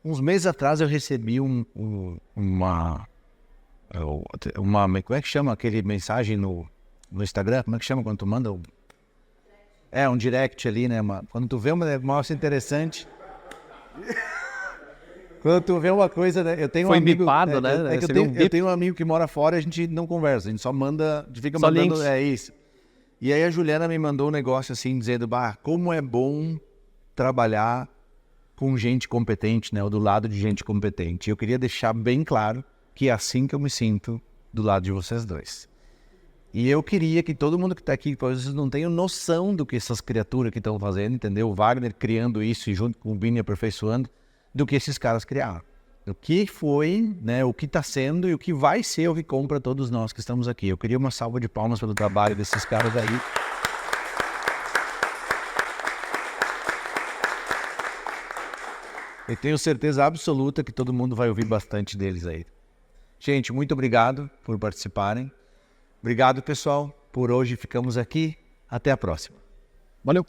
uns meses atrás eu recebi uma como é que chama aquele mensagem no Instagram? Como é que chama quando tu manda? Um direct ali, né? Quando tu vê um negócio interessante. Quando tu vê uma coisa, né? Eu tenho um amigo. Bipado, né? Eu tenho um amigo que mora fora e a gente não conversa, a gente só manda, a gente fica só mandando. links. É isso. E aí a Juliana me mandou um negócio assim, dizendo, como é bom trabalhar com gente competente, né? Ou do lado de gente competente. Eu queria deixar bem claro que é assim que eu me sinto do lado de vocês dois. E eu queria que todo mundo que está aqui, vocês não tenham noção do que essas criaturas que estão fazendo, entendeu? O Wagner criando isso e junto com o Vini aperfeiçoando, do que esses caras criaram. O que foi, né? O que está sendo e o que vai ser o Recon para todos nós que estamos aqui. Eu queria uma salva de palmas pelo trabalho desses caras aí. Eu tenho certeza absoluta que todo mundo vai ouvir bastante deles aí. Gente, muito obrigado por participarem. Obrigado, pessoal. Por hoje ficamos aqui. Até a próxima. Valeu!